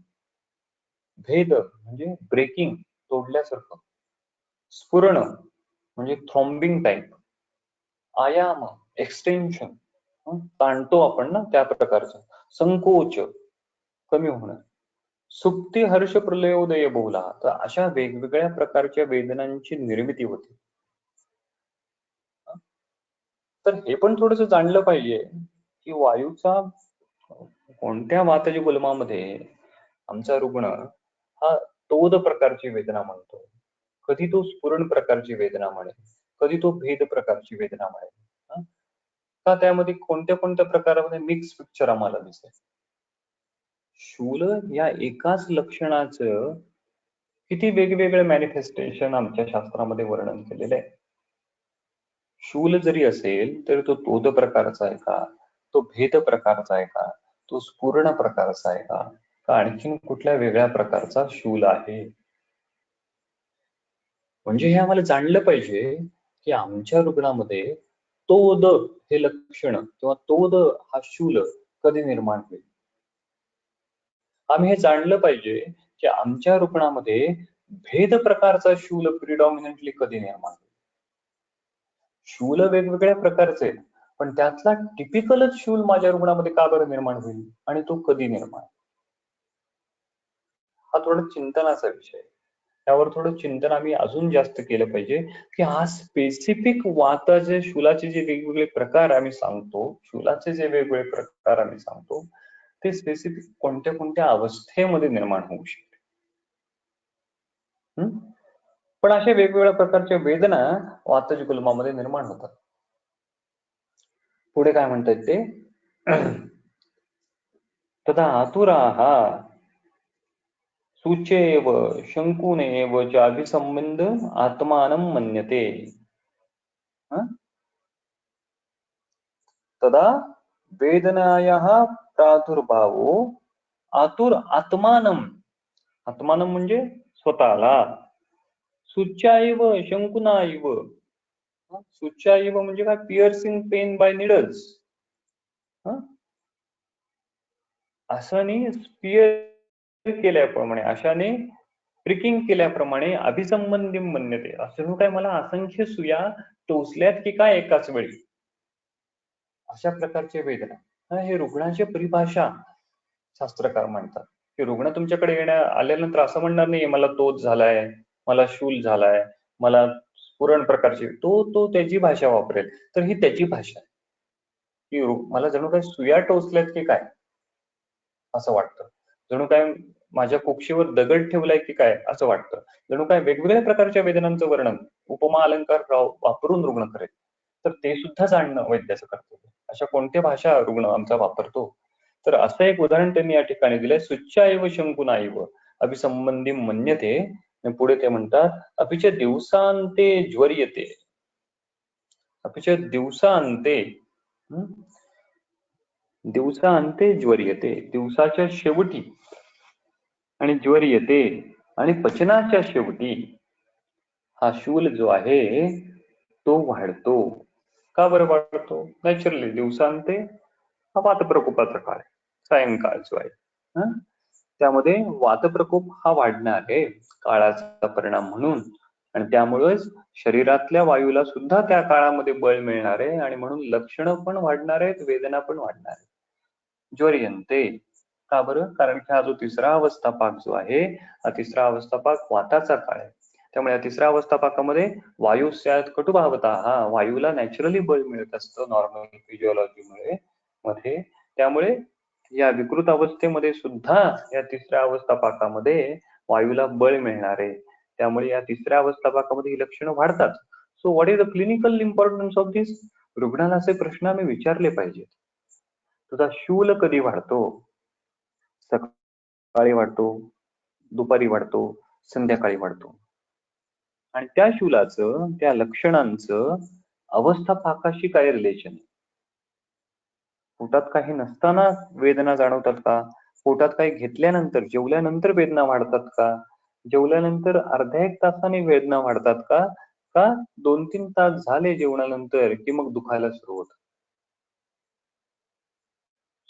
भेद म्हणजे ब्रेकिंग, तोडल्यासारखं, स्फुरण म्हणजे थ्रॉम्बिंग टाईप, आयाम एक्सटेन्शन, ताणतो आपण ना त्या प्रकारचं, संकोच कमी होणं, सुप्ती हर्ष प्रलयोदय बोला, तर अशा वेगवेगळ्या प्रकारच्या वेदनांची निर्मिती होते. तर हे पण थोडस जाणलं पाहिजे की वायूचा कोणत्या वातज गुल्मामध्ये आमचा रुग्ण हा तोद प्रकारची वेदना म्हणतो, कधी तो स्फुरण प्रकारची वेदना म्हणेल, कधी तो भेद प्रकारची वेदना म्हणेल, का त्यामध्ये कोणत्या कोणत्या प्रकारामध्ये मिक्स पिक्चर आम्हाला दिसेल. शूल या एकाच लक्षणाचं किती वेगवेगळे मॅनिफेस्टेशन आमच्या शास्त्रामध्ये वर्णन केलेलं आहे. शूल जरी असेल तर तो तोद प्रकारचा आहे का, तो भेद प्रकारचा आहे का, तो स्फुरण प्रकारचा आहे का, आणखीन कुठल्या वेगळ्या प्रकारचा शूल आहे. म्हणजे हे आम्हाला जाणलं पाहिजे की आमच्या रुग्णामध्ये तोद हे लक्षण किंवा तोद हा शूल कधी निर्माण होईल. आम्ही हे जाणलं पाहिजे की आमच्या रुग्णामध्ये भेद प्रकारचा शूल प्रिडॉमिनंटली कधी निर्माण होईल. शूल वेगवेगळ्या प्रकारचे, पण त्यातला टिपिकलच शूल माझ्या रुग्णामध्ये का बरं निर्माण होईल आणि तो कधी निर्माण, हा थोडा चिंतनाचा विषय. त्यावर थोडं चिंतन आम्ही अजून जास्त केलं पाहिजे की हा स्पेसिफिक वाताचे शूलाचे जे वेगवेगळे प्रकार आम्ही सांगतो, शूलाचे जे वेगवेगळे प्रकार आम्ही सांगतो, ते स्पेसिफिक कोणत्या कोणत्या अवस्थेमध्ये निर्माण होऊ शकते. पण अशा वेगवेगळ्या प्रकारच्या वेदना वातज गुल्मामध्ये निर्माण होतात. पुढे काय म्हणतात ते, तथा आतुराः सूचेव शंकुनेव चाभिसंबंध आत्मानं मन्यते, तदा वेदनायाः प्रादुर्भावो आतुर आत्मानं, आत्मानं म्हणजे स्वतःला, सूच्याइव शंकुनाइव, सूच्याइव म्हणजे काय, पिअर्सिंग पेन बाय निडल्स, अशाने स्पिअर केल्याप्रमाणे, अशाने प्रिकिंग केल्याप्रमाणे अभिसंबंधी मन्यते, असं काय मला असंख्य सुया टोचल्यात की काय एकाच वेळी, अशा प्रकारचे वेदना. हे रुग्णाची परिभाषा शास्त्रकार म्हणतात की रुग्ण तुमच्याकडे आल्यानंतर असं म्हणणार नाही मला तोच झालाय, मला शूल झालाय, मला स्फुरण प्रकारची, तो त्याची भाषा वापरेल. तर ही त्याची भाषा आहे की मला जणू काय सुया टोचल्यात की काय असं वाटतं, जणू काय माझ्या कुक्षीवर दगड ठेवलाय की काय असं वाटतं, जणू काय वेगवेगळ्या प्रकारच्या वेदनांचं वर्णन उपमा अलंकार वापरून रुग्ण करेल. तर ते सुद्धा जाणणं वैद्याचं कर्तव्य. अशा कोणत्या भाषा रुग्ण आमचा वापरतो. तर असं एक उदाहरण त्यांनी या ठिकाणी दिलंय, सुच्चाइव शंकुनाइव अभिसंबंधी मन्यते. पुढे ते म्हणतात अपिच दिवसांते ज्वर्यते, अपिच दिवसांते, दिवसांते ज्वर्यते, दिवसाच्या शेवटी, आणि ज्वर्यते आणि पचनाच्या शेवटी हा शूल जो आहे तो वाढतो. का बरं वाढतो? नॅचरली दिवसांते हा वातप्रकोपाचा काळ आहे, सायंकाळ जो आहे, त्यामध्ये वातप्रकोप हा वाढणार आहे काळाचा परिणाम म्हणून, आणि त्यामुळेच शरीरातल्या वायूला सुद्धा त्या काळामध्ये बळ मिळणार आहे आणि म्हणून लक्षणं पण वाढणार आहेत, वेदना पण वाढणार आहेत. ज्वर्यन्ते का बरं? कारण की हा जो तिसरा अवस्थापाक जो आहे, हा तिसरा अवस्थापाक वाताचा काळ आहे. त्यामुळे या तिसऱ्या अवस्थापाकामध्ये वायू स्यात् कटुभावता, हा वायूला नॅचरली बळ मिळत असतं नॉर्मल फिजिओलॉजीमुळे मध्ये. त्यामुळे या विकृत अवस्थेमध्ये सुद्धा या तिसऱ्या अवस्थापाकामध्ये वायूला बळ मिळणार आहे. त्यामुळे या तिसऱ्या अवस्थापाकामध्ये ही लक्षणं वाढतात. So what is the clinical importance of this? रुग्णाला असे प्रश्न आम्ही विचारले पाहिजेत. तुझा शूल कधी वाढतो? सकाळी वाढतो, दुपारी वाढतो, संध्याकाळी वाढतो, आणि त्या शूलाचं, त्या लक्षणांचं अवस्थापाकाशी काय रिलेशन आहे? पोटात काही नसताना वेदना जाणवतात का? पोटात काही घेतल्यानंतर, जेवल्यानंतर वेदना वाढतात का? जेवल्यानंतर अर्ध्या एक तासाने वेदना वाढतात का? का 2-3 तास झाले जेवणानंतर की मग दुखायला सुरू होतं?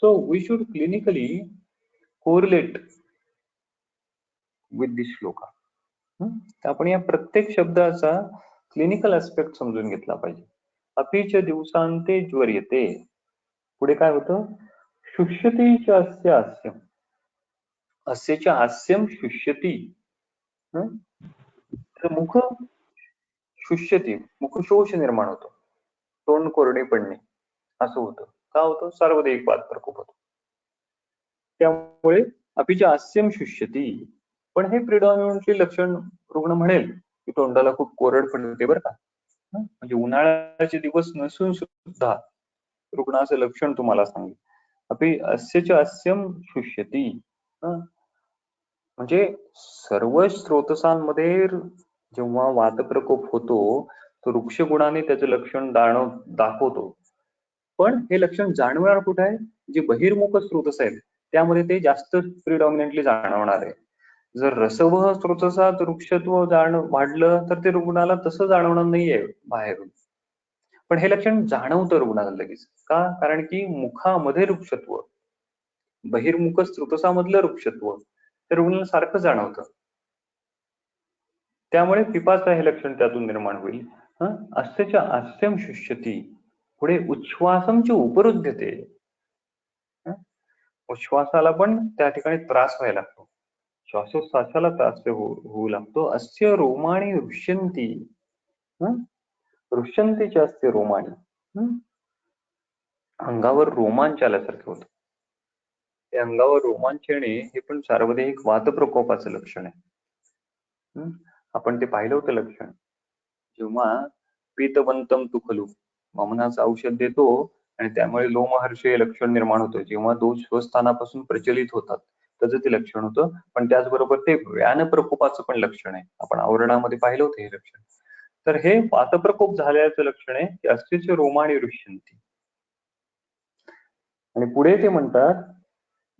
So we should clinically correlate with this shloka. तर आपण या प्रत्येक शब्दाचा क्लिनिकल ऍस्पेक्ट समजून घेतला पाहिजे. अपीच दिवसांते ज्वर्यते, पुढे काय होतं, शुष्यतीच अस्य हास्यम, अस्यच हास्यम शुष्यती. तर मुख शुष्यती, मुखशोष निर्माण होतो, तोंड कोरडे पडणे असं होतं. का होतं, सार्वदेहिक वात प्रकोप होतो. त्यामुळे अपीच हास्यम शुष्यती. पण हे प्रिडॉमिनंटली लक्षण रुग्ण म्हणेल की तोंडाला खूप कोरड पडते बरं का, म्हणजे उन्हाळ्याचे दिवस नसून सुद्धा रुग्ण असं लक्षण तुम्हाला सांगेल. अपि अस्यच हास्यम शुष्यती, म्हणजे सर्व स्रोतसांमध्ये जेव्हा वातप्रकोप होतो तो वृक्ष गुणाने त्याचं लक्षण दाखवतो. पण हे लक्षण जाणवणार कुठे आहे, जे बहिर्मुख स्रोतस आहेत त्यामध्ये ते जास्त प्रिडॉमिनंटली जाणवणार आहे. जर रसवह स्रोतसात वृक्षत्व वाढलं तर ते रुग्णाला तसं जाणवणार नाहीये बाहेरून, पण हे लक्षण जाणवतं रुग्णाला लगेच. का, कारण की मुखामध्ये वृक्षत्व, बहिर्मुख स्रोतसामधलं वृक्षत्व ते रुग्णाला सारखं जाणवतं. त्यामुळे पिपाचा हे लक्षण त्यातून निर्माण होईल. अस्यच हास्यम शुष्यती, पुढे उच्छ्वासमची उपरुध्यते, उच्छ्वासाला पण त्या ठिकाणी त्रास व्हायला लागतो, श्वासोच्छ्वासाला त्रास होऊ लागतो. अस्य रोमाणी रुष्यंती, रुष्यंतीचे असते रोमाणी, अंगावर रोमांच आल्यासारखे होतं. ते अंगावर रोमांच येणे हे पण सार्वदेहिक वातप्रकोपाचं लक्षण आहे. आपण ते पाहिलं होतं लक्षण, जेव्हा पीतवंतम तू खलू वमनाचं औषध देतो आणि त्यामुळे लोमहर्ष हे लक्षण निर्माण होतं, जेव्हा दोष स्वस्थानापासून प्रचलित होतात त्याचं ते लक्षण होतं. पण त्याचबरोबर ते व्यान प्रकोपाचं पण लक्षण आहे, आपण आवरणामध्ये पाहिलं होतं हे लक्षण. तर हे वातप्रकोप झाल्याचं लक्षण आहे की अस्यच रोमाणी रुष्यंती. आणि पुढे ते म्हणतात,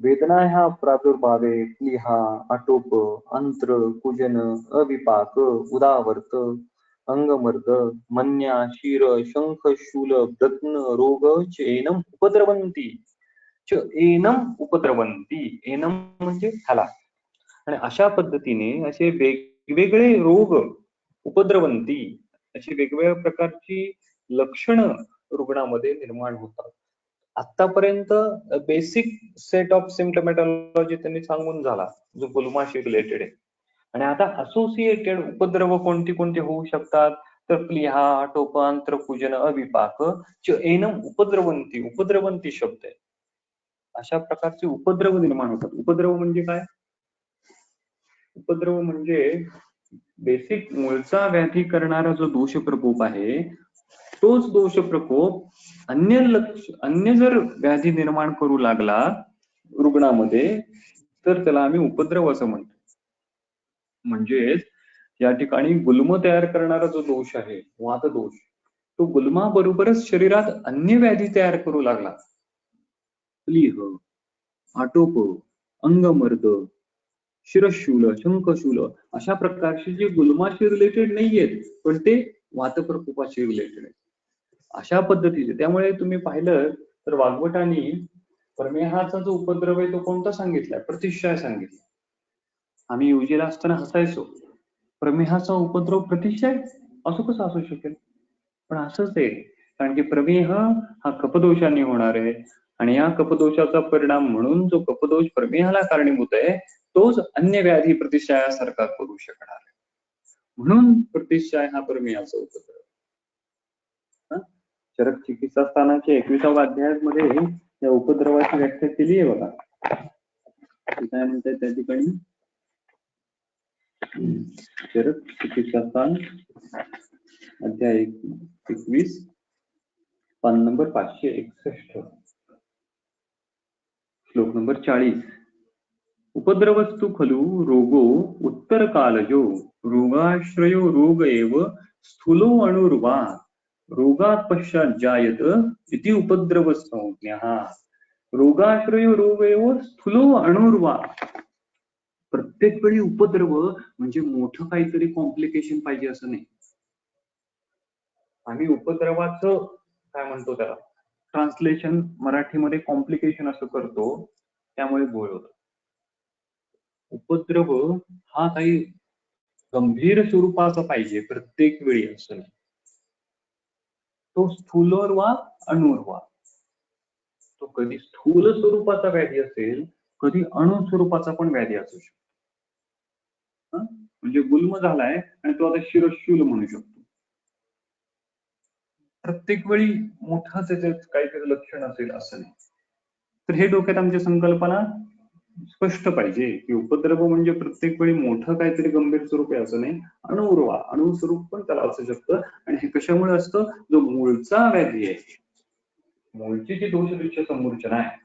वेदना ह्या प्रादुर्भावे क्लिहा आटोप अंत्र कुजन अविपाक उदावर्त अंगमर्द मन्या शीर शंख शूल प्रत्न रोग चेनम उपद्रवंती, एनम उपद्रवंती, एनम म्हणजे ह्याला. आणि अशा पद्धतीने असे वेगवेगळे रोग उपद्रवंती, अशी वेगवेगळ्या प्रकारची लक्षणं रुग्णामध्ये निर्माण होतात. आतापर्यंत बेसिक सेट ऑफ सिम्पटोमॅटॉलॉजी त्यांनी सांगून झाला, जो गुलमाशी रिलेटेड आहे. आणि आता असोसिएटेड उपद्रव कोणती कोणते होऊ शकतात, तर प्लिहा आटोप अंत्र कुजन अविपाक एनम उपद्रवंती, उपद्रवंती शब्द आहे. अशा प्रकारचे उपद्रव निर्माण होतात. उपद्रव म्हणजे काय, उपद्रव म्हणजे बेसिक मूळचा व्याधी करणारा जो दोष प्रकोप आहे, तोच दोष प्रकोप अन्य जर व्याधी निर्माण करू लागला रुग्णामध्ये तर त्याला आम्ही उपद्रव असं म्हणतो. म्हणजेच या ठिकाणी गुल्म तयार करणारा जो दोष आहे, वात दोष, तो गुल्माबरोबरच शरीरात अन्य व्याधी तयार करू लागला. प्लीह, आटोप, अंगमर्द, शिरशूल, शंखशूल अशा प्रकारचे जे गुल्माशी रिलेटेड नाहीयेत पण ते वातप्रकोपाशी रिलेटेड आहेत, अशा पद्धतीचे. त्यामुळे तुम्ही पाहिलं तर वाग्भटांनी प्रमेहाचा जो उपद्रव आहे तो कोणता सांगितलाय, प्रतिष्ठाय सांगितला. आम्ही युजीला असताना हसायचो, प्रमेहाचा उपद्रव प्रतिष्ठाय असं कसं असू शकेल, पण असंच आहे. कारण की प्रमेह हा कपदोषाने होणार आहे आणि या कपदोषाचा परिणाम म्हणून जो कपदोष प्रमेहाला कारणीभूत आहे तोच अन्य व्याधी प्रतिष्ठायासारखा करू शकणार आहे, म्हणून प्रतिष्ठाय हा प्रमेहाचा उपद्रव. चरक चिकित्सा स्थानाच्या 21व्या अध्यायामध्ये या उपद्रवाची व्याख्या केली आहे बघा. काय म्हणतात त्या ठिकाणी, चरक चिकित्सा स्थान अध्याय 21 पान नंबर 561 श्लोक नंबर 40. उपद्रवस्तु खलु रोगो उत्तर कालजो रोगाश्रयो रोग एव स्थूलो अणुर्वा रोगात पश्चात जायत इति उपद्रव संज्ञा. रोगाश्रयो रोग एव स्थूलो अणुर्वा. प्रत्येक वेळी उपद्रव म्हणजे मोठं काहीतरी कॉम्प्लिकेशन पाहिजे असं नाही. आम्ही उपद्रवाचं काय म्हणतो त्याला ट्रान्सलेशन मराठीमध्ये कॉम्प्लिकेशन असं करतो, त्यामुळे गोळ होतो. उपद्रव हा काही गंभीर स्वरूपाचा पाहिजे प्रत्येक वेळी असं नाही. तो स्थूलवर वा अणूवर वा, तो कधी स्थूल स्वरूपाचा व्याधी असेल, कधी अणु स्वरूपाचा पण व्याधी असू शकतो. म्हणजे गुल्म झालाय आणि तो आता शिरशूल म्हणू शकतो. प्रत्येक वेळी मोठा त्याच्यात काहीतरी लक्षण असेल असं नाही. तर हे डोक्यात आमची संकल्पना स्पष्ट पाहिजे की उपद्रव म्हणजे प्रत्येक वेळी मोठं काहीतरी गंभीर स्वरूप आहे असं नाही. अणुर्वा अणु स्वरूप पण त्याला असू शकतं. आणि हे कशामुळे असतं, जो मूळचा व्याधी आहे, मूळची जी दोषदृश्य संमूर्छना आहे,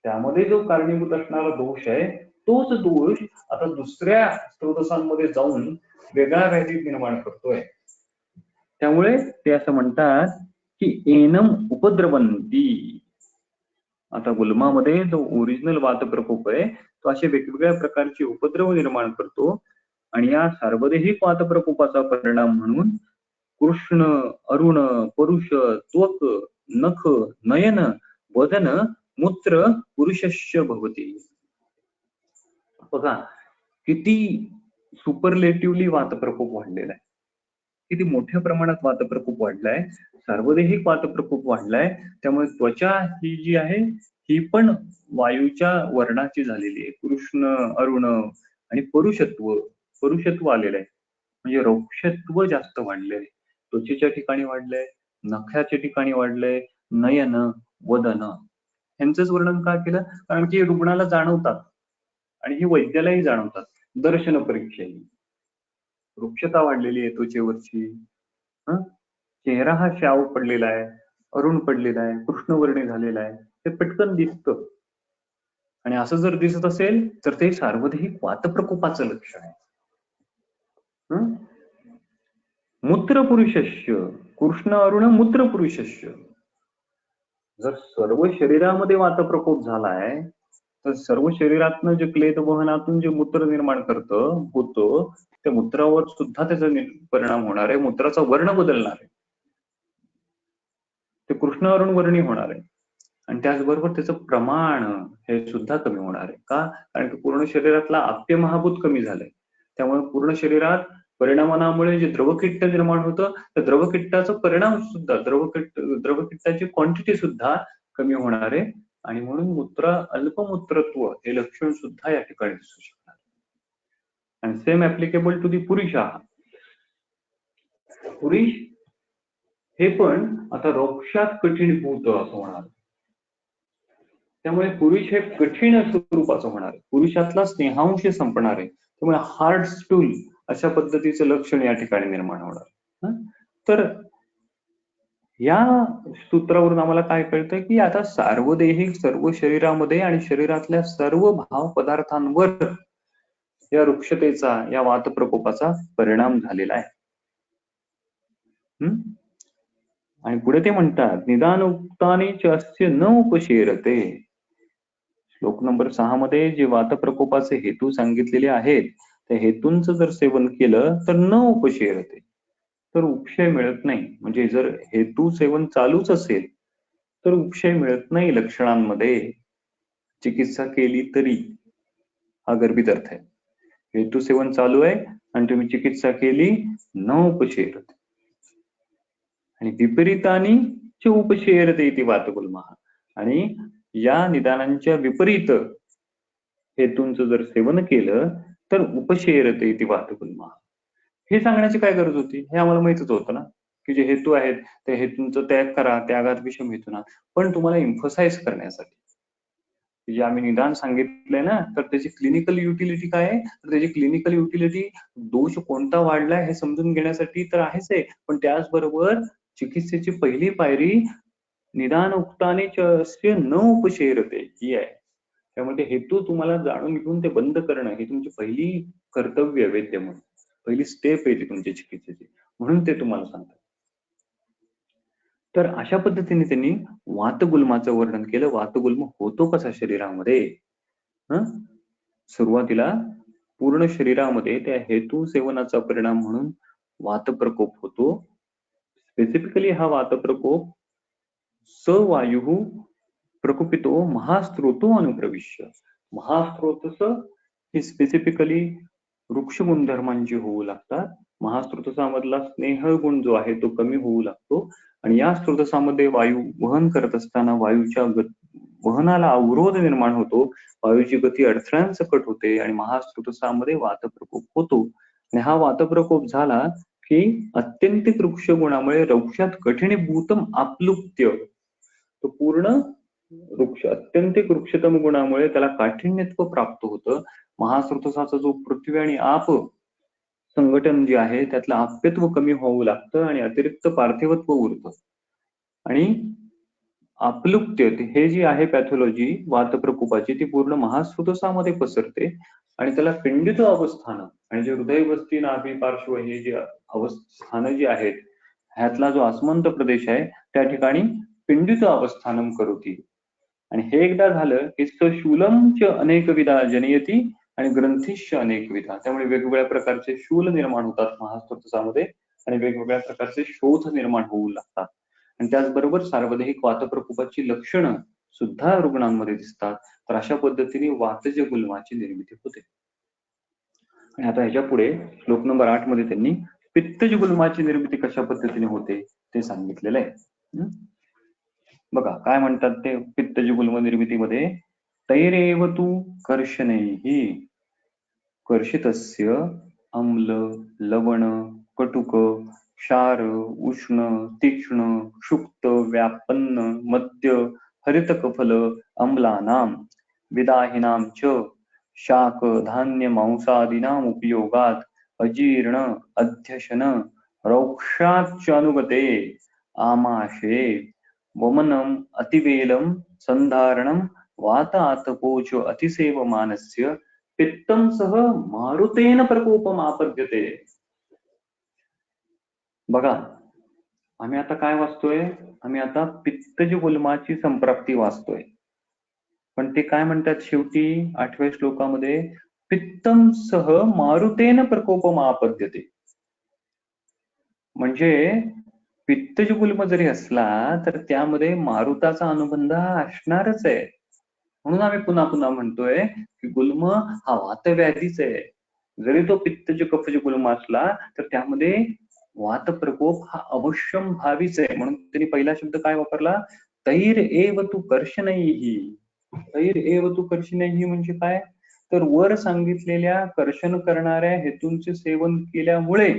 त्यामध्ये जो कारणीभूत असणारा दोष आहे, तोच दोष आता दुसऱ्या स्रोतसांमध्ये जाऊन वेगळा व्याधी निर्माण करतोय. त्यामुळे ते असं म्हणतात की एनम उपद्रवंती. आता गुल्मामध्ये जो ओरिजिनल वात प्रकोप आहे, तो असे वेगवेगळ्या प्रकारचे उपद्रव निर्माण करतो. आणि या सार्वदेहिक वात प्रकोपाचा परिणाम म्हणून कृष्ण, अरुण, परुष, त्वक, नख, नयन, वदन, मूत्र पुरुषस्य भवती. बघा किती सुपरलेटिव्हली वात प्रकोप वाढलेला आहे, किती मोठ्या प्रमाणात वात प्रकोप वाढलाय, सार्वदेहिक वात प्रकोप वाढलाय. त्यामुळे त्वचा ही जी आहे ही पण वायूच्या वर्णाची झालेली आहे. कृष्ण, अरुण आणि परुषत्व आलेलं आहे. म्हणजे रोक्षत्व जास्त वाढलंय, त्वचेच्या ठिकाणी वाढलंय, नख्याच्या ठिकाणी वाढलंय, नयन, वदन. ह्यांचंच वर्णन का केलं, कारण की रुग्णाला जाणवतात आणि हे वैद्यालाही जाणवतात. दर्शन परीक्षेही वृक्षता वाढलेली आहे त्वचेवरची. चेहरा हा श्याव पडलेला आहे, अरुण पडलेला आहे, कृष्णवर्णी झालेला आहे, ते पटकन दिसतं. आणि असं जर दिसत असेल तर ते सार्वदेहिक वातप्रकोपाचं लक्षण आहे. मूत्र पुरुषस्य, कृष्ण अरुण मूत्र पुरुषस्य. जर सर्व शरीरामध्ये वातप्रकोप झालाय तर सर्व शरीरातनं जे क्लेद वहनातून जे मूत्र निर्माण होतं, त्या मूत्रावर सुद्धा त्याचा परिणाम होणार आहे. मूत्राचा वर्ण बदलणार आहे, ते कृष्ण अरुण वर्णी होणार आहे. आणि त्याचबरोबर त्याचं प्रमाण हे सुद्धा कमी होणार आहे. का? कारण की पूर्ण शरीरातला आप्य महाभूत कमी झालंय. त्यामुळे पूर्ण शरीरात परिणामामुळे जे द्रवकिट्ट निर्माण होतं, त्या द्रवकिट्टाचा परिणाम सुद्धा द्रवकिट्टाची क्वांटिटी सुद्धा कमी होणार आहे. आणि म्हणून अल्पमूत्रत्व हे लक्षण सुद्धा या ठिकाणी दिसू शकणार. आणि सेम ऍप्लिकेबल टू दी पुरुषा. पुरुष हे पण आता रोक्षात कठीणभूत असं होणार. त्यामुळे पुरुष हे कठीण स्वरूपाचं होणार आहे, पुरुषातला स्नेहांश संपणार आहे. त्यामुळे हार्ड स्टूल अशा पद्धतीचं लक्षण या ठिकाणी निर्माण होणार. तर या सूत्रावरून आम्हाला काय कळतं की आता सार्वदेहिक सर्व शरीरामध्ये आणि शरीरातल्या सर्व भाव पदार्थांवर या रुक्षतेचा, या वातप्रकोपाचा परिणाम झालेला आहे. आणि पुढे ते म्हणतात निदान उक्तानी अस्य न उपशेरते. श्लोक नंबर 6 मध्ये जे वातप्रकोपाचे हेतू सांगितलेले आहेत, त्या हेतूंचं जर सेवन केलं तर न उपशेरते, तर उपशय मिळत नाही. म्हणजे जर हेतू सेवन चालूच असेल तर उपशय मिळत नाही लक्षणांमध्ये, चिकित्सा केली तरी. हा गर्भित अर्थ आहे. हेतू सेवन चालू आहे आणि तुम्ही चिकित्सा केली, न उपशेरते. आणि विपरीतानी च उपशेरते इति वातगुल्मः. आणि या निदानांच्या विपरीत हेतूंचं जर सेवन केलं तर उपशेरते इति वातगुल्मः. हे सांगण्याची काय गरज होती? हे आम्हाला माहितच होतं ना की जे हेतू आहेत त्या हेतूंचा त्याग करा, त्यागात विषम हेतूना. पण तुम्हाला इम्फसाइज करण्यासाठी जे आम्ही निदान सांगितलंय ना, तर त्याची क्लिनिकल युटिलिटी काय आहे? तर त्याची क्लिनिकल युटिलिटी दोष कोणता वाढलाय हे समजून घेण्यासाठी तर आहेच आहे, पण त्याचबरोबर चिकित्सेची पहिली पायरी निदान उक्ताने च न उपशेरते ही आहे. त्यामध्ये हेतू तुम्हाला जाणून घेऊन ते बंद करणं ही तुमची पहिली कर्तव्य वैद्य म्हणून पहिली स्टेप आहे ती तुमच्या चिकित्सेची, म्हणून ते तुम्हाला सांगतात. तर अशा पद्धतीने त्यांनी वातगुल्माचं वर्णन केलं. वातगुल्म होतो कसा शरीरामध्ये? सुरुवातीला पूर्ण शरीरामध्ये त्या हेतू सेवनाचा परिणाम म्हणून वातप्रकोप होतो. स्पेसिफिकली हा वातप्रकोप सवायु प्रकुपितो महास्त्रोतो अनुप्रविश्य. महास्त्रोतस हे स्पेसिफिकली वृक्ष गुणधर्मांची होऊ लागतात. महास्त्रोतसामधला स्नेह गुण जो आहे तो कमी होऊ लागतो आणि या स्त्रोतसामध्ये वायू वहन करत असताना वायूच्या वहनाला अवरोध निर्माण होतो, वायूची गती अडथळ्यांसकट होते आणि महास्त्रोतसामध्ये वातप्रकोप होतो. आणि हा वातप्रकोप झाला की अत्यंतिक वृक्ष गुणामुळे वृक्षात कठीणीभूतम आप्लुप्त्य, तो पूर्ण वृक्ष अत्यंतिक वृक्षतम गुणामुळे त्याला काठिण्यत्व प्राप्त होतं. महास्रोतसाचा जो पृथ्वी आणि आप संघटन जे आहे त्यातलं आप्यत्व कमी होऊ लागतं आणि अतिरिक्त पार्थिवत्व उरतं. आणि आप्लुप्त्य हे जी आहे पॅथॉलॉजी वातप्रकोपाची ती पूर्ण महास्रोतसामध्ये पसरते आणि त्याला पिंडित अवस्थानं आणि जे हृदयवस्ती नाभी पार्श्व हे जे अवस्थानं जी आहेत ह्यातला जो आसमंत प्रदेश आहे त्या ठिकाणी पिंडित अवस्थानं करोती. आणि हे एकदा झालं की शूलमच अनेकविधा जनयती आणि ग्रंथीश्च अनेकविधा, त्यामुळे वेगवेगळ्या प्रकारचे शूल निर्माण होतात महास्त्रोतसामध्ये आणि वेगवेगळ्या प्रकारचे शोथ निर्माण होऊ लागतात. आणि त्याचबरोबर सार्वदेहिक वातप्रकोपाची लक्षणं सुद्धा रुग्णांमध्ये दिसतात. तर अशा पद्धतीने वातज गुल्माची निर्मिती होते. आणि आता ह्याच्या पुढे श्लोक नंबर 8 मध्ये त्यांनी पित्तज गुल्माची निर्मिती कशा पद्धतीने होते ते सांगितलेलं आहे. बघा काय म्हणतात ते पित्तज गुल्म निर्मितीमध्ये, तैरेव तू कर्षणैहि कर्षितस्य अम्ल लवण कटुक क्षार उष्ण तीक्ष्ण क्षुप्त व्यापन्न मद्य हरितकफल अम्लानां विदाहिनां च शाक धान्य मांसादीनां उपयोगात अजीर्ण अध्यशन रौक्षाच्च अनुगते आमाशे वमनम अतिवेलम संधारणम वात आतपोच अतिसेवमानस्य पित्तम सह मारुतेन प्रकोपम आपद्यते. बघा आम्ही आता काय वाचतोय, आम्ही आता पित्तज गुल्माची संप्राप्ती वाचतोय. पण ते काय म्हणतात शेवटी 8व्या श्लोकामध्ये, पित्तम सह मारुतेन प्रकोपम आपद्यते. म्हणजे पित्तज गुल्म जरी असला तर त्यामध्ये मारुताचा अनुबंध हा असणारच आहे. म्हणून आम्ही पुन्हा पुन्हा म्हणतोय की गुल्म हा वातव्याधीच आहे. जरी तो पित्तज कफज गुल्म असला तर त्यामध्ये वातप्रकोप हा अवश्यम भावीच आहे. म्हणून त्यांनी पहिला शब्द काय वापरला, तैर एव तू कर्षणैहि. तैर एव तू कर्षणैहि म्हणजे काय, तर वर सांगितलेल्या कर्षण करणाऱ्या हेतूंचे सेवन केल्यामुळे,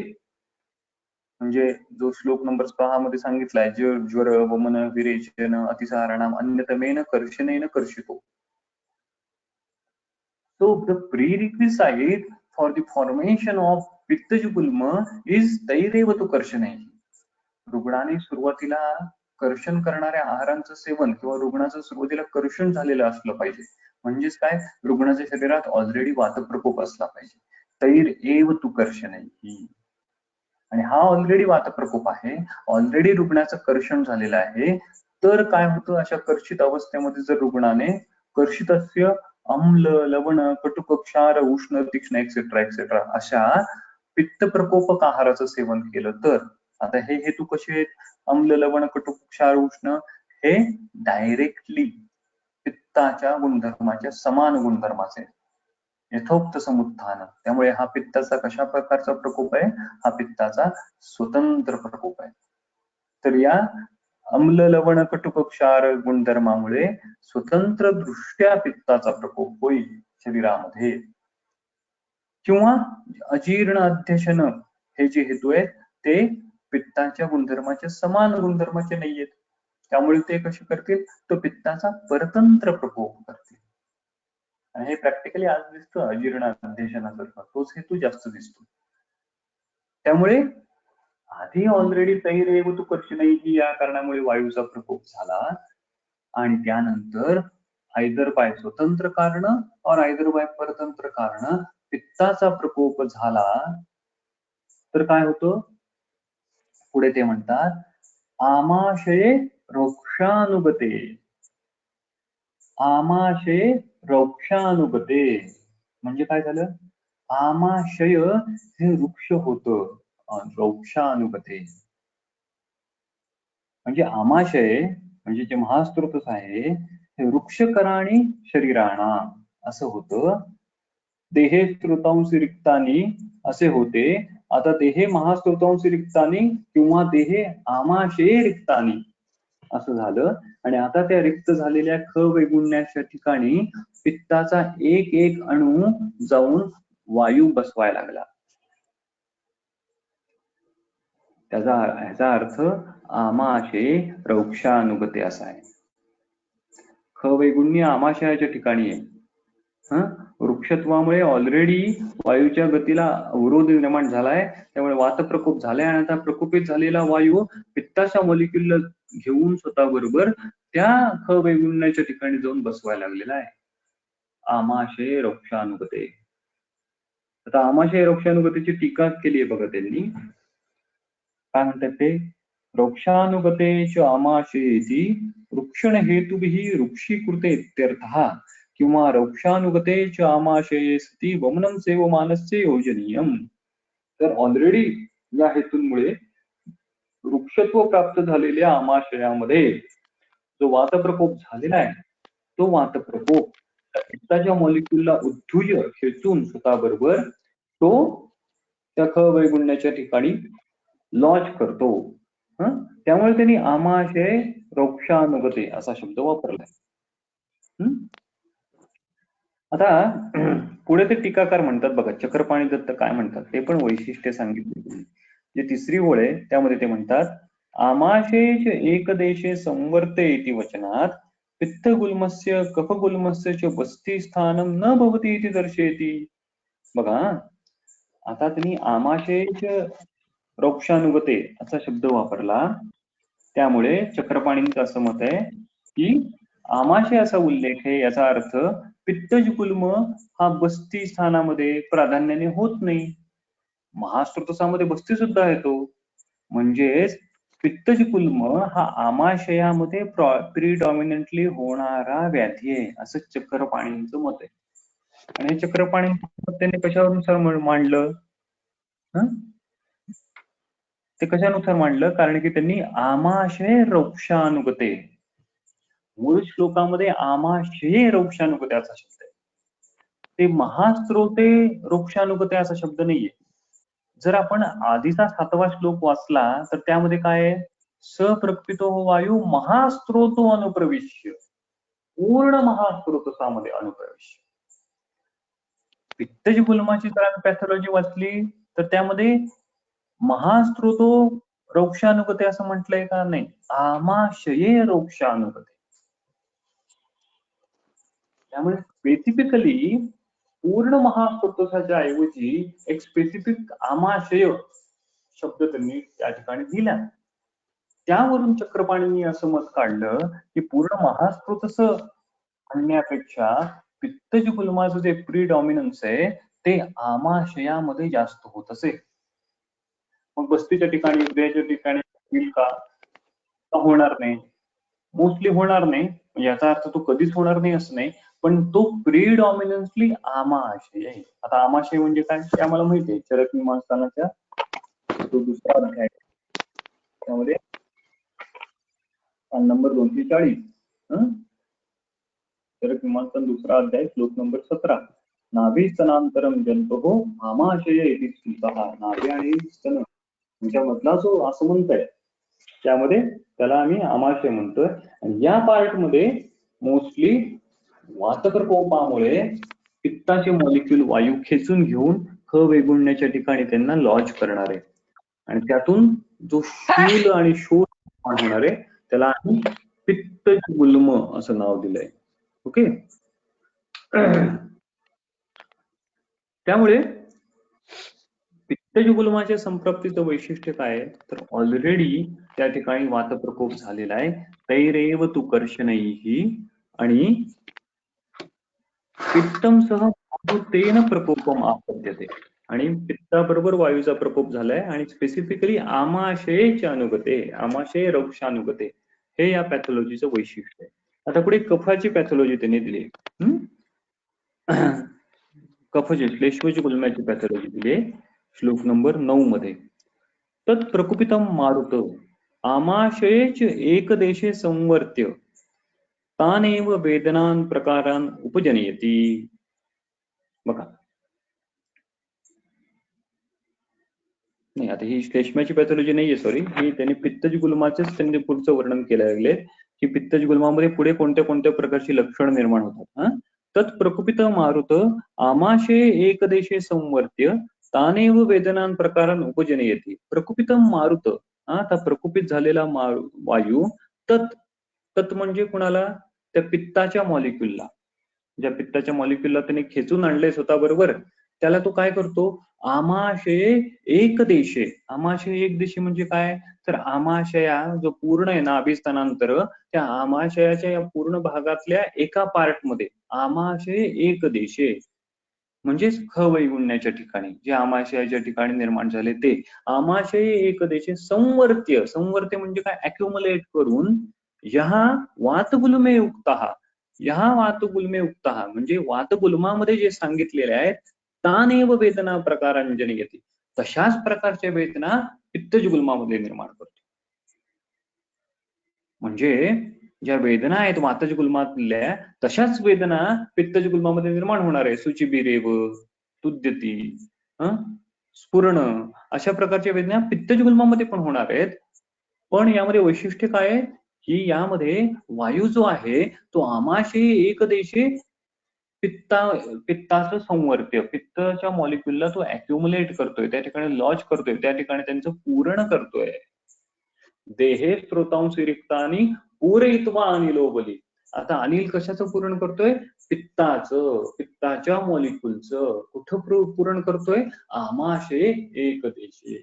म्हणजे जो श्लोक नंबर 6 मध्ये सांगितलाय, ज्वर वमन विरेचन अतिसाराणाम अन्यतमेन कर्षणेन कर्षितो. So the prerequisite for the formation of पित्तज गुल्म is तैरेव तू कर्षणैहि. रुग्णाने सुरुवातीला कर्षण करणाऱ्या आहारांचं सेवन किंवा रुग्णाचं सुरुवातीला कर्षण झालेलं असलं पाहिजे. म्हणजेच काय, रुग्णाच्या शरीरात ऑलरेडी वातप्रकोप असला पाहिजे. तैर एव तू कर्षणैहि. आणि हा ऑलरेडी वातप्रकोप आहे, ऑलरेडी रुग्णाचं कर्षण झालेलं आहे. तर काय होतं, अशा कर्षित अवस्थेमध्ये जर रुग्णाने कर्षितस्य अम्ल लवण कटुक क्षार उष्ण तीक्ष्ण एक्सेट्रा एक्सेट्रा अशा पित्त प्रकोपक आहाराचं सेवन केलं तर, आता हे हेतू कसे आहेत, अम्ल लवण कटुक क्षार उष्ण हे डायरेक्टली पित्ताच्या गुणधर्माच्या समान गुणधर्माचे यथोक्त समुत्थान. त्यामुळे हा पित्ताचा कशा प्रकारचा प्रकोप आहे, हा पित्ताचा स्वतंत्र प्रकोप आहे. तर या अम्ल लवण कटुक क्षार गुणधर्मामुळे स्वतंत्र दृष्ट्या पित्ताचा प्रकोप होईल शरीरामध्ये. किंवा अजीर्ण अध्यशन हे जे हेतू आहेत ते पित्ताच्या गुणधर्माच्या समान गुणधर्माचे नाहीयेत, त्यामुळे ते कसे करतील, तो पित्ताचा परतंत्र प्रकोप करतील. आणि हे प्रॅक्टिकली आज दिसतं अजीर्ण अध्यशनासारखा, तोच हेतू जास्त दिसतो. त्यामुळे आधी ऑलरेडी तैरेव तू कर्षणैहि या कारणामुळे वायूचा प्रकोप झाला आणि त्यानंतर आयदर बाय स्वतंत्र कारण और आयदर बाय परतंत्र कारण पित्ताचा प्रकोप झाला तर काय होतं, पुढे ते म्हणतात आमाशये रोक्षानुगते. आमाशये रोक्षानुगते म्हणजे काय झालं, आमाशय हे वृक्ष होतं, रोक्षानुगते म्हणजे आमाशय म्हणजे जे महास्त्रोतस आहे हे वृक्षकराणी शरीराणा असं होतं. देहे स्त्रोतांशी रिक्तानी असे होते. आता देहे महास्त्रोतांशी रिक्तानी किंवा देहे आमाशये रिक्तानी असं झालं. आणि आता त्या रिक्त झालेल्या ख वैगुण्याच्या ठिकाणी पित्ताचा एक एक अणू जाऊन वायू बसवायला लागला. ह्याचा अर्थ आमाशये रौक्षानुगते असा आहे. ख वैगुण्य आमाशयाच्या ठिकाणी आहे. वृक्षत्वामुळे ऑलरेडी वायूच्या गतीला अवरोध निर्माण झालाय, त्यामुळे वातप्रकोप झालाय आणि आता प्रकोपित झालेला वायू पित्ताच्या मॉलिक्युलला घेऊन स्वतःबरोबर त्या ख वैगुण्याच्या ठिकाणी जाऊन बसवायला लागलेला आहे. आमाशय रौक्षानुगते. आता आमाशय रौक्षानुगतेची टीका केली आहे बघा त्यांनी. काय म्हणतात ते? रौक्षानुगतेच आमाशयेती वृक्षण हेतुभिः वृक्षीकृते इत्यर्थः किंवा रौक्षानुगतेच आमाशये सती वमनं सेवमानस्य योजनीयम. तर ऑलरेडी या हेतूंमुळे वृक्षत्व प्राप्त झालेल्या आमाशयामध्ये जो वातप्रकोप झालेला आहे, तो वातप्रकोप पित्ताच्या मॉलिक्युलला उद्धूज खेचून स्वतःबरोबर तो त्या ख वैगुण्याच्या ठिकाणी लॉन्च करतो. त्यामुळे त्यांनी आमाशय रौक्षानुगते असा शब्द वापरलाय. आता पुढे ते टीकाकार म्हणतात बघा, चक्रपाणी दत्त काय म्हणतात ते पण वैशिष्ट्य सांगितले. जे तिसरी ओळ आहे त्यामध्ये ते म्हणतात, आमाशेच एकदेशे संवर्ते इति वचनात पित्तगुल्मस्य कफगुल्मस्य च बस्ती स्थानं न भवति इति दर्शयति. बघा, आता त्यांनी आमाशेच रौक्षानुगते असा शब्द वापरला. त्यामुळे चक्रपाणींचं असं मत आहे की आमाशय असा उल्लेख आहे, याचा अर्थ पित्तज गुल्म हा बस्ती स्थानामध्ये प्राधान्याने होत नाही. महास्त्रोतसामध्ये बस्ती सुद्धा येतो. म्हणजेच पित्तज गुल्म हा आमाशयामध्ये प्रिडॉमिनंटली होणारा व्याधी आहे असं चक्रपाणींचं मत आहे. आणि चक्रपाणी त्यांनी कशानुसार मांडलं? ते कशानुसार मांडलं? कारण की त्यांनी आमाशय रौक्षानुगते, मूळ श्लोकामध्ये आमाशये रौक्षानुगते असा शब्द आहे. ते महास्त्रोते रौक्षानुगते असा शब्द नाहीये. जर आपण आधीचा 7वा श्लोक वाचला तर त्यामध्ये काय आहे? सप्रकपितो वायू महास्त्रोतो अनुप्रविश्य, पूर्ण महास्त्रोतसामध्ये अनुप्रविश्य. पित्तज गुल्माची जर आम्ही पॅथॉलॉजी वाचली तर त्यामध्ये महास्त्रोतो रौक्षानुगते असं म्हटलंय का? नाही, आमाशये रौक्षानुगते. त्यामुळे स्पेसिफिकली पूर्ण महास्त्रोतसाच्या ऐवजी एक स्पेसिफिक आमाशय शब्द त्यांनी त्या ठिकाणी दिला. त्यावरून चक्रपाणींनी असं मत काढलं की पूर्ण महास्त्रोतस म्हणण्यापेक्षा पित्तज गुल्माचं जे प्रिडॉमिनन्स आहे ते आमाशयामध्ये जास्त होत असे. मग बस्तीच्या ठिकाणी, हृदयाच्या ठिकाणी होईल का? होणार नाही, मोस्टली होणार नाही. याचा अर्थ तो कधीच होणार नाही असं नाही, पण तो प्रिडॉमिनन्सली आमाशय आहे. आता आमाशय म्हणजे काय ते आम्हाला माहिती आहे. चरक मीमांसानाच्या तो दुसरा अध्याय, त्यामध्ये नंबर 240, चरक मीमांसन दुसरा अध्याय श्लोक नंबर 17, नाभी स्तनांतरम जंतो आमाशय इति स्मृतः. नाभी आणि स्तन त्यामधला जो आसमंत आहे त्यामध्ये त्याला आम्ही आमाशय म्हणतोय. आणि या पार्ट मध्ये मोस्टली वातप्रकोपामुळे पित्ताचे मॉलिक्युल वायू खेचून घेऊन ख वैगुण्याच्या ठिकाणी त्यांना लॉन्च करणार आहे. आणि त्यातून जो शूल आणि शोध होणार आहे त्याला आम्ही पित्तज गुल्म असं नाव दिलंय. ओके. त्यामुळे पित्तज गुल्माच्या संप्राप्तीचं वैशिष्ट्य काय आहे तर ऑलरेडी त्या ठिकाणी वातप्रकोप झालेला आहे. तैरेव तु कर्षणैहि आणि पित्तम सह तेन प्रकोपम आपद्यते. आणि पित्ताबरोबर वायूचा प्रकोप झालाय आणि स्पेसिफिकली आमाशयेच्या अनुगते, आमाशय रौक्षानुगते हे या पॅथॉलॉजीचं वैशिष्ट्य आहे. आता पुढे कफाची पॅथॉलॉजी त्यांनी दिली. कफचे श्लेष्मज गुल्म्याची पॅथॉलॉजी दिली श्लोक नंबर 9 मध्ये. तत् प्रकुपितम मारुत आमाशयेच एकदेशे संवर्त्य तानेव वेदनान प्रकारान उपजनयती. बघा, नाही, आता ही श्लेष्माची पॅथॉलॉजी नाहीये, सॉरी, ही त्यांनी पित्तज गुल्माचेच त्यांनी पुढचं वर्णन केलं लागले की पित्तज गुल्मामध्ये पुढे कोणत्या कोणत्या प्रकारची लक्षणं निर्माण होतात. तत् प्रकुपित मारुत आमाशे एकदेशे संवर्त्य तानेव वेदनान प्रकारान उपजनयती. प्रकुपित मारुत, आता प्रकुपित झालेला वायू, तत्, तत् म्हणजे कुणाला, त्या पित्ताच्या मॉलिक्युलला, ज्या पित्ताच्या मॉलिक्युलला त्याने खेचून आणले स्वतः बरोबर, त्याला तो काय करतो, आमाशय एक देशे. आमाशय एक देशे म्हणजे काय, तर आमाशया जो पूर्ण आहे ना अभिस्थानांतर, त्या आमाशयाच्या या पूर्ण भागातल्या एका पार्ट मध्ये आमाशय एक देशे म्हणजेच खवैगुण्याच्या ठिकाणी, जे आमाशयाच्या ठिकाणी निर्माण झाले ते आमाशय एक देशे संवर्त्य. संवर्त्य म्हणजे काय, अक्युमुलेट करून, ह्या वातगुल्मे उक्तहा, ह्या वातगुल्मे उक्तहा म्हणजे वातगुल्मामध्ये जे सांगितलेले आहेत, तानेव वेदना प्रकारांजनी येते, तशाच प्रकारच्या वेदना पित्तज गुल्मामध्ये निर्माण करतो. म्हणजे ज्या वेदना आहेत वातज गुल्मातल्या, तशाच वेदना पित्तज गुल्मामध्ये निर्माण होणार आहे. सुचिबिरेव, तुद्यती, स्फुरण, अशा प्रकारच्या वेदना पित्तज गुल्मामध्ये पण होणार आहेत. पण यामध्ये वैशिष्ट्य काय आहे की यामध्ये वायू जो आहे तो आमाशय एक देशे पित्ताचं संवर्त्य, पित्ताच्या मॉलिक्युलला तो अक्युमुलेट करतोय, त्या ठिकाणी लॉज करतोय, त्या ठिकाणी त्यांचं पूर्ण करतोय. देहे स्त्रोतांशी रिक्तानी पूरयित्वा अनिलोबली. आता अनिल कशाचं पूर्ण करतोय, पित्ताचं, पित्ताच्या मॉलिक्युलचं. कुठं पूर्ण करतोय, आमाशय एक देशे.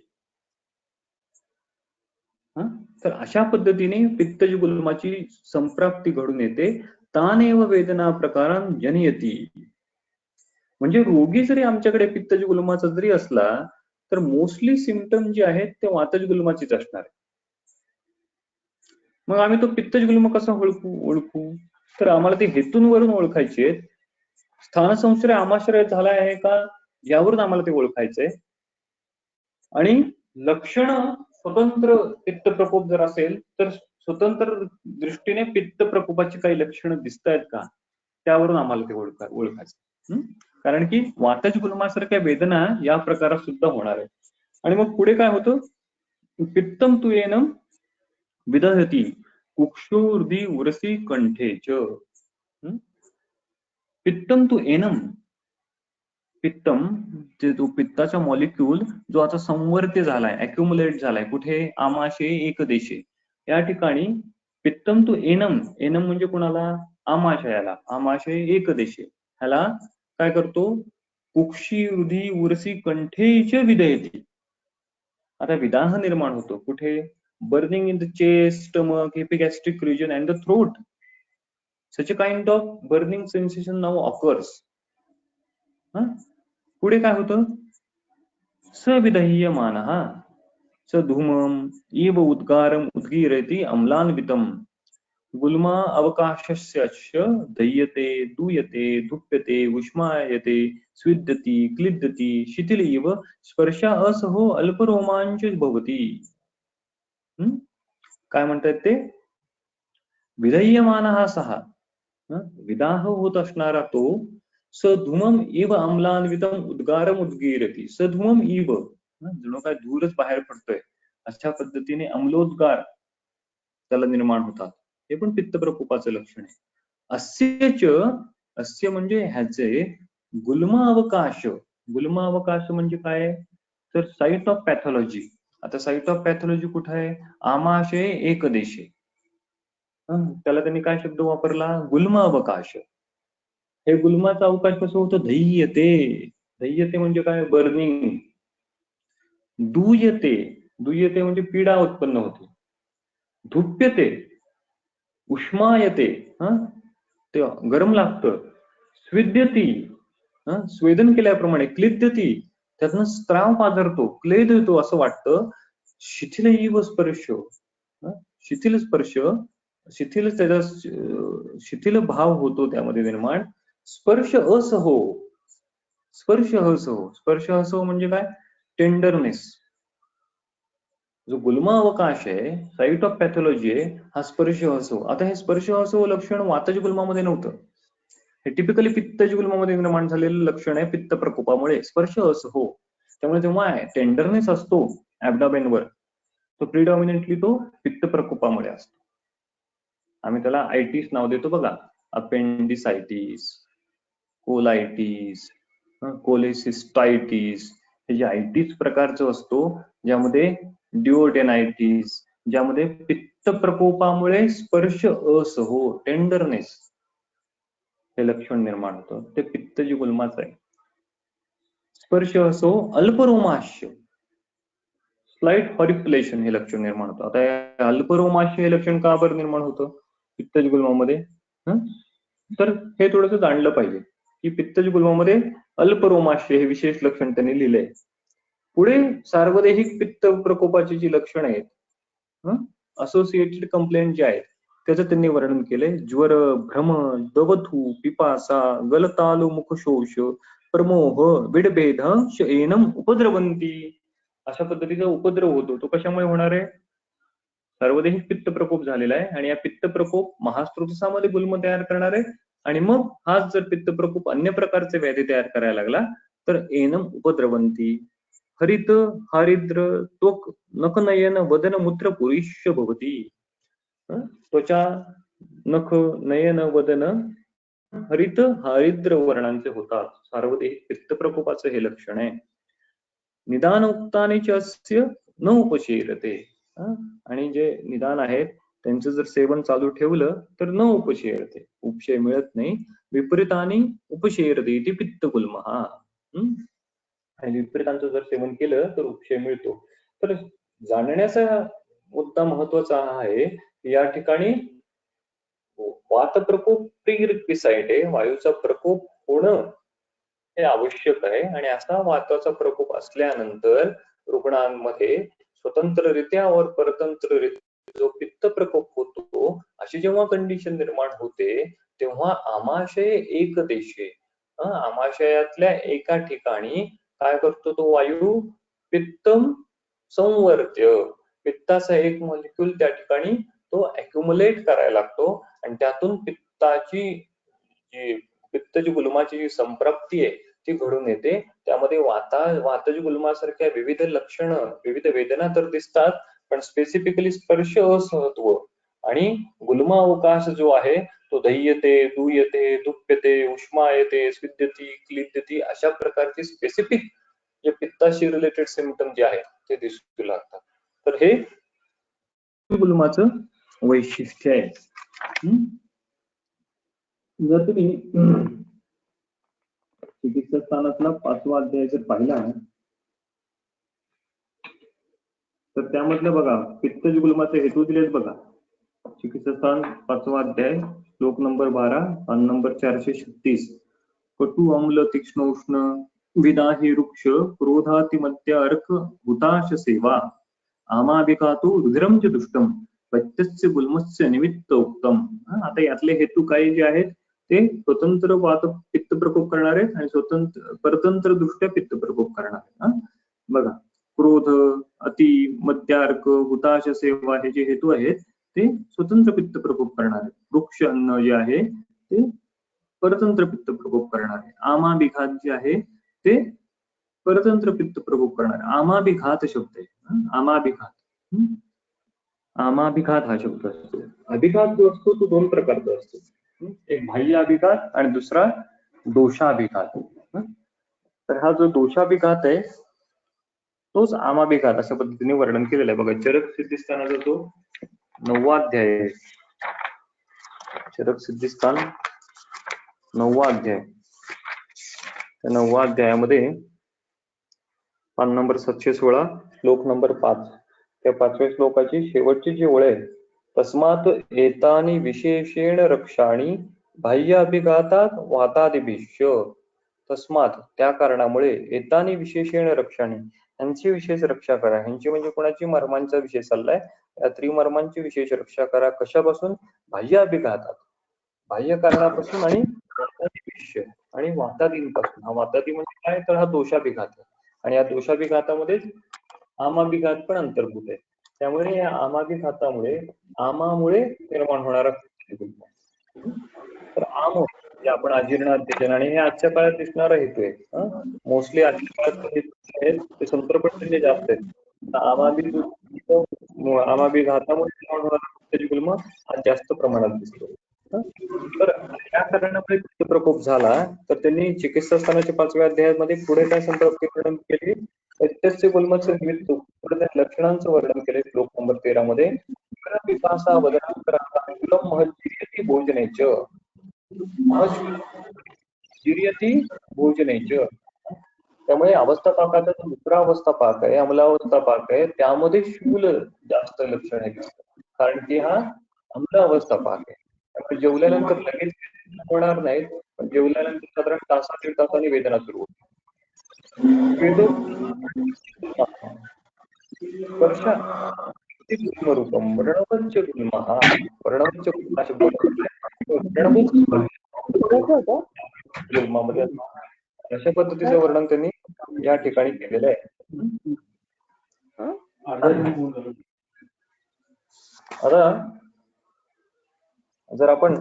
तर अशा पद्धतीने पित्तज गुल्माची संप्राप्ती घडून येते. तानेव वेदना प्रकारां जनयती. म्हणजे रोगी जरी आमच्याकडे पित्तज गुल्माचा जरी असला तर मोस्टली सिम्पटम जे आहेत ते वातज गुल्माचीच असणार आहे. मग आम्ही तो पित्तज गुल्म कसा ओळखू, तर आम्हाला ते हेतूंवरून ओळखायचे. स्थानसंश्रय आमाश्रय झाला आहे का, यावरून आम्हाला ते ओळखायचंय. आणि लक्षण स्वतंत्र पित्त प्रकोप जर असेल तर स्वतंत्र दृष्टीने पित्त प्रकोपाची काही लक्षणं दिसत आहेत का, त्यावरून आम्हाला ते ओळखायचं. कारण की वातज गुल्मासारख्या वेदना या प्रकारात सुद्धा होणार आहे. आणि मग पुढे काय होतं, पित्तम तु येनम विदहती कुक्षुर्धी उरसी कंठेच. पित्तम तु एनम, पित्तम जे तो पित्ताचा मॉलिक्यूल जो आता संवर्त्य झालाय, अक्युमुलेट झालाय, कुठे, आमाशय एक देशे या ठिकाणी. पित्तम तु एनम, एनम म्हणजे कुणाला, आमाशयाला, आमाशय एक देशे ह्याला काय करतो, कुक्षी हृदी उरसी कंठेच विदयती. आता विदाह निर्माण होतो कुठे, burning in the chest, stomach, epigastric region and the throat. such a kind of burning sensation now occurs. पुढे काय होतं, सविदह्यमानः स धूमम इव उद्गारम उद्गीरति अम्लान्वितम गुल्मा अवकाशस्य दह्यते दूयते धुप्यते उष्मायते स्विद्यति क्लिद्यति शिथिल इव स्पर्शा असहो अल्परोमांच भवति. काय म्हणतात ते, विदह्यमानः सहा, विदाह होत असणारा तो, सधूमम इव अम्लान्वितम उद्गारम उद्गीरती. सधूमम इव, जणू काय धूरच बाहेर पडतोय अशा पद्धतीने अम्लोद्गार त्याला निर्माण होतात. हे पण पित्त प्रकोपाचं लक्षण आहे. अस्यच, अस्य म्हणजे ह्याचे, गुल्म अवकाश. गुल्म अवकाश म्हणजे काय, तर साईट ऑफ पॅथॉलॉजी. आता साईट ऑफ पॅथॉलॉजी कुठे आहे, आमाशय एक देशे. त्याला त्यांनी काय शब्द वापरला, गुल्म अवकाश. हे गुल्माचा अवकाश कसं होतं, दह्यते. दह्यते म्हणजे काय, बर्निंग. दूयते, दूयते म्हणजे पीडा उत्पन्न होते. धुप्यते, उष्मायते, ते गरम लागतं. स्विद्यती, स्वेदन केल्याप्रमाणे. क्लिद्यती, त्यातनं स्त्राव पाझरतो, क्लेद येतो असं वाटतं. शिथिल इव स्पर्श, शिथिल स्पर्श, शिथिल त्याचा शिथिल भाव होतो त्यामध्ये निर्माण. स्पर्श असहो, स्पर्श असहो, स्पर्श असहो म्हणजे काय, टेंडरनेस. जो गुल्म अवकाश आहे, साईट ऑफ पॅथॉलॉजी आहे, हा स्पर्श असो. आता हे स्पर्श असो लक्षण वातज गुल्मामध्ये नव्हतं, हे टिपिकली पित्तज गुल्मामध्ये निर्माण झालेलं लक्षण आहे पित्त प्रकोपामुळे. स्पर्श असो, त्यामुळे जेव्हा टेंडरनेस असतो ऍबडॉमेनवर तो प्रिडॉमिनेंटली तो पित्त प्रकोपामुळे असतो. आम्ही त्याला आयटीस नाव देतो बघा, अपेंडिसायटिस, कोलायटिस, कोलेसिस्टायटिस, हे जे आयटीस प्रकारचं असतो, ज्यामध्ये ड्युओडेनायटिस, ज्यामध्ये पित्त प्रकोपामुळे स्पर्श असहो टेंडरनेस हे लक्षण निर्माण होतं, ते पित्तजीगुल्माचं आहे. स्पर्श असो अल्परोमाश्य, स्लाइट हॉरिक्युलेशन हे लक्षण निर्माण होतं. आता अल्परोमाश्य हे लक्षण का बरं निर्माण होतं पित्तजीगुल्मामध्ये? तर हे थोडंसं जाणलं पाहिजे की पित्तजीगुल्मामध्ये अल्परोमाश्य हे विशेष लक्षण त्यांनी लिहिलंय. पुढे सार्वदेहिक पित्त प्रकोपाची जी लक्षणं आहेत, असोसिएटेड कंप्लेंट जे आहेत त्याचं त्यांनी वर्णन केलंय. ज्वर, भ्रम, दवथू, पिपासा, गलतालु मुखशोष, प्रमोह, विडभेद, एनम उपद्रवंती, अशा पद्धतीचा उपद्रव होतो. तो कशामुळे होणार आहे? सार्वदेहिक पित्त प्रकोप झालेला आहे आणि या पित्त प्रकोप महास्त्रोतसामध्ये गुल्म तयार करणार आहे आणि मग हाच जर पित्त प्रकोप अन्य प्रकारचे व्याधी तयार करायला लागला तर एनम उपद्रवंती. हरित, हारिद्र, त्वक, नखनयन, वदन, मूत्र पुरुष भवती. त्वचा, नख, नयन, वदन हरित हारिद्र वर्णांचे होतात. सार्वदेहिक पित्त प्रकोपाचं हे लक्षण आहे. निदान उक्ताने अस्य न उपशेरते, आणि जे निदान आहेत त्यांचं जर सेवन चालू ठेवलं तर न उपशेरते, उपशय मिळत नाही. विपरीताने उपशेरते इति पित्तगुल्मः, आणि विपरीतांचं जर सेवन केलं तर उपशय मिळतो. तर जाणण्याचा मुद्दा महत्वाचा आहे. या ठिकाणी वात प्रकोप प्रिरिक्विसाइट आहे, वायूचा प्रकोप होणं हे आवश्यक आहे आणि असा वाताचा प्रकोप असल्यानंतर रुग्णांमध्ये स्वतंत्ररित्या और परतंत्ररित्या जो पित्त प्रकोप होतो अशी जेव्हा कंडिशन निर्माण होते तेव्हा आमाशय एक देशे, आमाशयातल्या एका ठिकाणी काय करतो तो वायू? पित्तम संवर्त्य, पित्ताचा एक मॉलिक्यूल त्या ठिकाणी तो अॅक्युमुलेट करायला लागतो आणि त्यातून पित्ताची जी पित्तजीगुल्माची जी संप्राप्ती आहे ती घडून येते. त्यामध्ये वातजीगुल्मासारख्या विविध लक्षणं, विविध वेदना तर दिसतात, पण स्पेसिफिकली स्पर्श असहत्व आणि गुल्मावकाश जो आहे तो दह्यते, दूयते, दुप्यते, उष्मायते, स्विद्यती, क्लिद्यती, अशा प्रकारचे स्पेसिफिक जे पित्ताशी रिलेटेड सिम्पटम जे आहेत ते दिसू लागतात. तर हे गुल्माचं वैशिष्ट्य आहे. जर तुम्ही चिकित्सा स्थानातला 5वा अध्याय जर पाहिला तर त्यामधलं बघा पित्तजीगुल्माचे हेतू दिलेत बघा. चिकित्सा स्थान 5वा अध्याय, श्लोक नंबर 12, पान नंबर 436. कटु अम्ल तीक्ष्ण उष्ण विदाही वृक्ष क्रोधातिमध्य अर्क हुताश सेवा आमाभिकातु रुधिरम च दुष्टम वैत्यस्य गुल्मस्य निमित्त उत्तम. आता यातले हेतू काही जे आहेत ते स्वतंत्र वात पित्त प्रकोप करणारे आणि स्वतंत्र परतंत्र दृष्ट्या पित्त प्रकोप करणारे. बघा, क्रोध, अति, मध्यार्क, हुताश सेवा हे जे हेतू आहेत ते स्वतंत्र पित्त प्रकोप करणारे. वृक्ष अन्न जे आहे ते परतंत्र पित्त प्रकोप करणारे. आमाभिघात जे आहे ते परतंत्र पित्त प्रकोप करणारे. आमाभिघात शब्द आहे, आमाभिघात. आमाभिघात हा शब्द असतो. अभिघात जो असतो तो 2 प्रकारचा असतो, एक बाह्य अभिघात आणि दुसरा दोषाभिघात. तर हा जो दोषाभिघात आहे तोच आमाभिघात अशा पद्धतीने वर्णन केलेलं आहे. बघा, चरक सिद्धिस्थानाचा तो 9वा अध्याय आहे. चरक सिद्धिस्थान 9वा अध्याय. त्या 9वा अध्यायामध्ये पान नंबर 716, श्लोक नंबर 5, त्या 5व्या श्लोकाची शेवटची जी ओळ आहे, तस्मात एतानी विशेषेण रक्षाणी बाह्य अभिघातात वातादिभिश्य. तस्मात त्या कारणामुळे एतानी विशेषेण रक्षाणी यांची विशेष रक्षा करा. ह्यांची म्हणजे कोणाची? मर्मांचा विषय चाललाय. या त्रिमर्मांची विशेष रक्षा करा. कशापासून? बाह्य अभिघातात, बाह्य कारणापासून आणि वातादिभिश्य आणि वातादींपासून. हा वातादी म्हणजे काय? तर हा दोषाभिघात आहे आणि या दोषाभिघातामध्ये आमाभिघात पण अंतर्भूत आहे. त्यामुळे या आमाभिघातामुळे आमामुळे निर्माण होणारा तर आम जे आपण अजीर्ण अध्ययन आणि हे आजच्या काळात दिसणारा हेतू आहे. मोस्टली आजच्या काळात आहेत ते संतरपटलेले जास्त आहेत. आमाबी घातामुळे निर्माण होणारा पित्ताची गुल्म हा जास्त प्रमाणात दिसतो. तर या कारणामुळे पित्त प्रकोप झाला तर त्यांनी चिकित्सा स्थानाच्या 5व्या अध्यायामध्ये पुढे काय संतप्ती वर्णन केली, पित्तस्य गुल्मस्य निमित्त लक्षणांचं वर्णन केले श्लोक नंबर 13 मध्ये. पिपासा वदनांतरांता विलंब महज्जिर्यति भोजनेच जिर्यती भोजनेच. त्यामुळे अवस्था पाकाचा जो दुसरा अवस्था पाक आहे, अमलावस्था पाक आहे, त्यामध्ये शूल जास्त लक्षण आहे, कारण की हा अमला अवस्था पाक आहे. त्यामुळे जेवल्यानंतर लगेच होणार नाहीत, पण जेवल्यानंतर साधारण तासा दीड तासांनी वेदना सुरू होते. रूपम वर्णवच्च गुल्मः वर्णवच्च गुल्म शब्द गुल्मामध्ये अशा पद्धतीचं वर्णन त्यांनी या ठिकाणी केलेलं आहे. आता जर आपण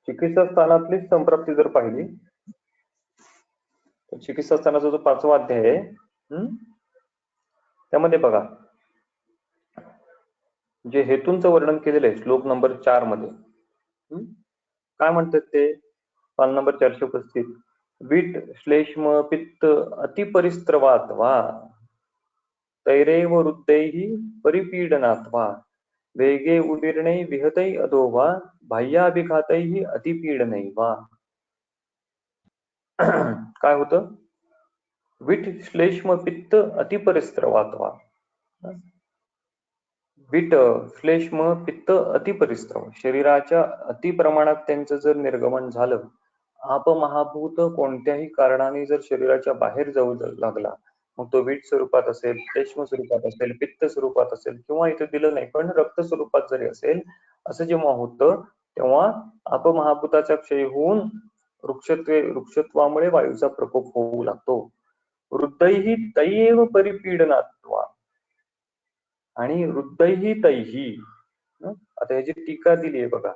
चिकित्सा स्थानातली संप्राप्ती जर पाहिली तर चिकित्सा स्थानाचा जो 5वा अध्याय आहे त्यामध्ये बघा जे हेतूंचं वर्णन केलेलं आहे श्लोक नंबर 4 मध्ये. काय म्हणतात ते? पान नंबर 435. वीट श्लेष्म पित्त अतिपरिस्त्रवात वा तैरेव वृद्धैः परिपीडनात् वा वेगे उदीर्णे विहतै अधो वा बाह्याभिघातैः अतिपीडनै वा. काय होतं? वीट श्लेष्म पित्त अतिपरिस्त्रवात वा. वीट श्लेष्म पित्त अतिपरिस्त्रव, शरीराच्या अतिप्रमाणात त्यांचं जर निर्गमन झालं, अपमहाभूत कोणत्याही कारणाने जर शरीराच्या बाहेर जाऊ लागला, मग तो वीट स्वरूपात असेल, श्लेष्म स्वरूपात असेल, पित्त स्वरूपात असेल, किंवा इथे दिलं नाही पण रक्त स्वरूपात जरी असेल, असं जेव्हा होतं तेव्हा अपमहाभूताचा क्षय होऊन वृक्षत्वामुळे वायूचा प्रकोप होऊ लागतो. वृद्धैः तैएव परिपीडनात्वा आणि वृद्धैः तैही. आता ह्याची टीका दिली आहे बघा.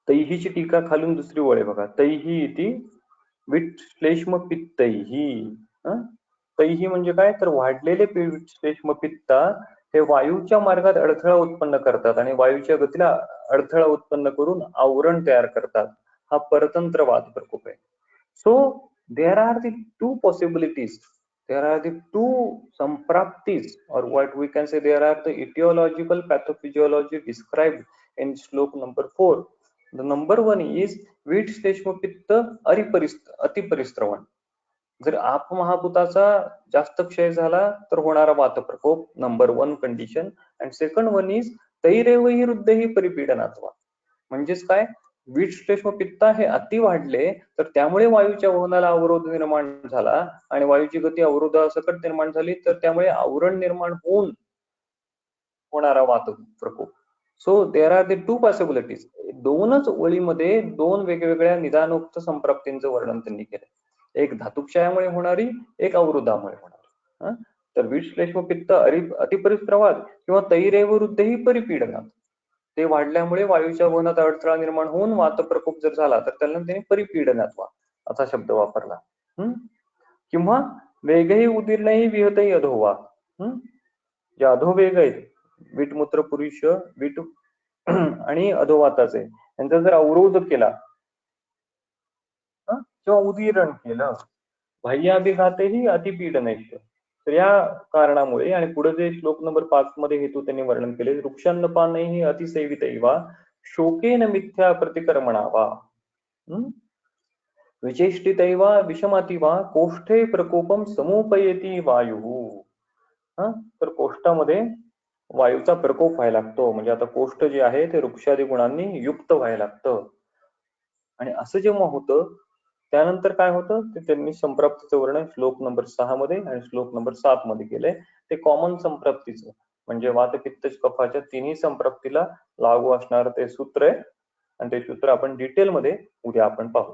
तैहीची टीका खालून दुसरी ओळ आहे बघा. तैही इति विट श्लेष्म पित्तैही. तैही म्हणजे काय तर वाढलेले श्लेष्म पित्ता हे वायूच्या मार्गात अडथळा उत्पन्न करतात आणि वायूच्या गतीला अडथळा उत्पन्न करून आवरण तयार करतात. हा परतंत्रवाद प्रकोप आहे. So there are the to possibilities. There are the two sampraptis, or what we can say, there are the etiological pathophysiology described in श्लोक number 4. The number 1 is वीट श्लेष्म पित्त अतिपरिस्त्रवण. जर आपमहाभूताचा जास्त क्षय झाला तर होणारा वात प्रकोप, number 1 condition. And second one is तैरेवही वृद्धही परिपीडनात्वा. म्हणजेच काय? वीट श्लेष्म पित्ता हे अति वाढले तर त्यामुळे वायूच्या वहनाला अवरोध निर्माण झाला आणि वायूची गती अवरोधासकट निर्माण झाली तर त्यामुळे आवरण निर्माण होऊन होणारा वात प्रकोप. So there R the two possibilities. दोनच ओळीमध्ये दोन वेगवेगळ्या निदानोक्त संप्राप्तींचं वर्णन त्यांनी केलं. एक धातुक्षयामुळे होणारी, एक अवरोधामुळे होणारी. तर वीट श्लेष्म पित्त अतिपरिस्त्रवाद किंवा तैरेव वृद्धही परिपीडनात, ते वाढल्यामुळे वायूच्या वहनात अडथळा निर्माण होऊन वात प्रकोप जर झाला तर त्याला त्याने परिपीडनात्वा असा शब्द वापरला. किंवा वेगही उदीर्णही विहतही अधोवा. जे अधोवेग आहेत, वीटमूत्र पुरुष वीट आणि अधोवाताचे, यांचा जर अवरोध केला किंवा उदीरण केलं, बाह्याभिघातही अतिपीडनैश्य, तर या कारणामुळे. आणि पुढे जे श्लोक नंबर 5 मध्ये हेतू त्यांनी वर्णन केले, वृक्षान्नपानैः अतिसेवितैवा शोकेन मिथ्या प्रतिकर्मणावा विचेष्टितैवा विषमातिवा कोष्ठे प्रकोपम समुपयती वायु. तर कोष्ठामध्ये वायूचा प्रकोप व्हायला लागतो. म्हणजे आता कोष्ठ जे आहे ते वृक्षादी गुणांनी युक्त व्हायला लागतं. आणि असं जेव्हा होतं त्यानंतर काय होतं ते त्यांनी संप्राप्तीचं वर्णन श्लोक नंबर 6 मध्ये आणि श्लोक नंबर 7 मध्ये केलंय. ते कॉमन संप्राप्तीचं, म्हणजे वात पित्त कफाच्या तिन्ही संप्राप्तीला लागू असणारं ते सूत्र आहे. आणि ते सूत्र आपण डिटेल मध्ये उद्या आपण पाहू.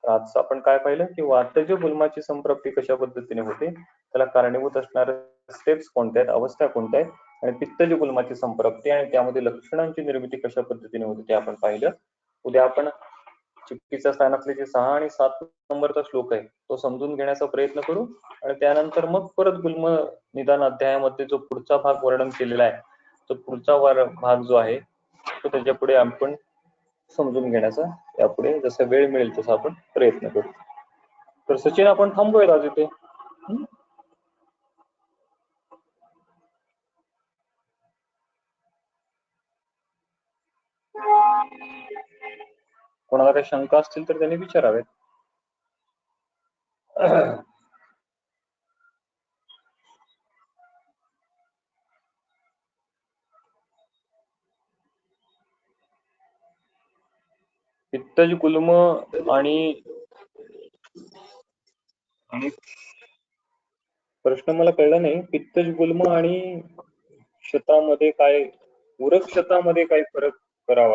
आज आपण काय पाहिलं की वातज गुल्माची संप्राप्ती कशा पद्धतीने होते, त्याला कारणीभूत असणारे स्टेप्स कोणत्या आहेत, अवस्था कोणत्या आहेत, आणि पित्तज गुल्माची संप्राप्ती आणि त्यामध्ये लक्षणांची निर्मिती कशा पद्धतीने होते ते आपण पाहिलं. उद्या आपण चुकीच्या स्थानातले जे 6 आणि 7 नंबरचा श्लोक आहे तो समजून घेण्याचा प्रयत्न करू आणि त्यानंतर मग परत गुल्म निदान अध्यायामध्ये जो पुढचा भाग वर्णन केलेला आहे तो पुढचा भाग जो आहे तो त्याच्या पुढे आपण समजून घेण्याचा यापुढे जसं वेळ मिळेल तसा आपण प्रयत्न करू. तर सचिन आपण थांबूयात आज इथे. कोणाला काही शंका असतील तर त्यांनी विचारावेत. पित्तज गुल्म आणि प्रश्न मला कळला नाही. पित्तज गुल्म आणि शतामध्ये काय उरक शतामध्ये काय फरक करावा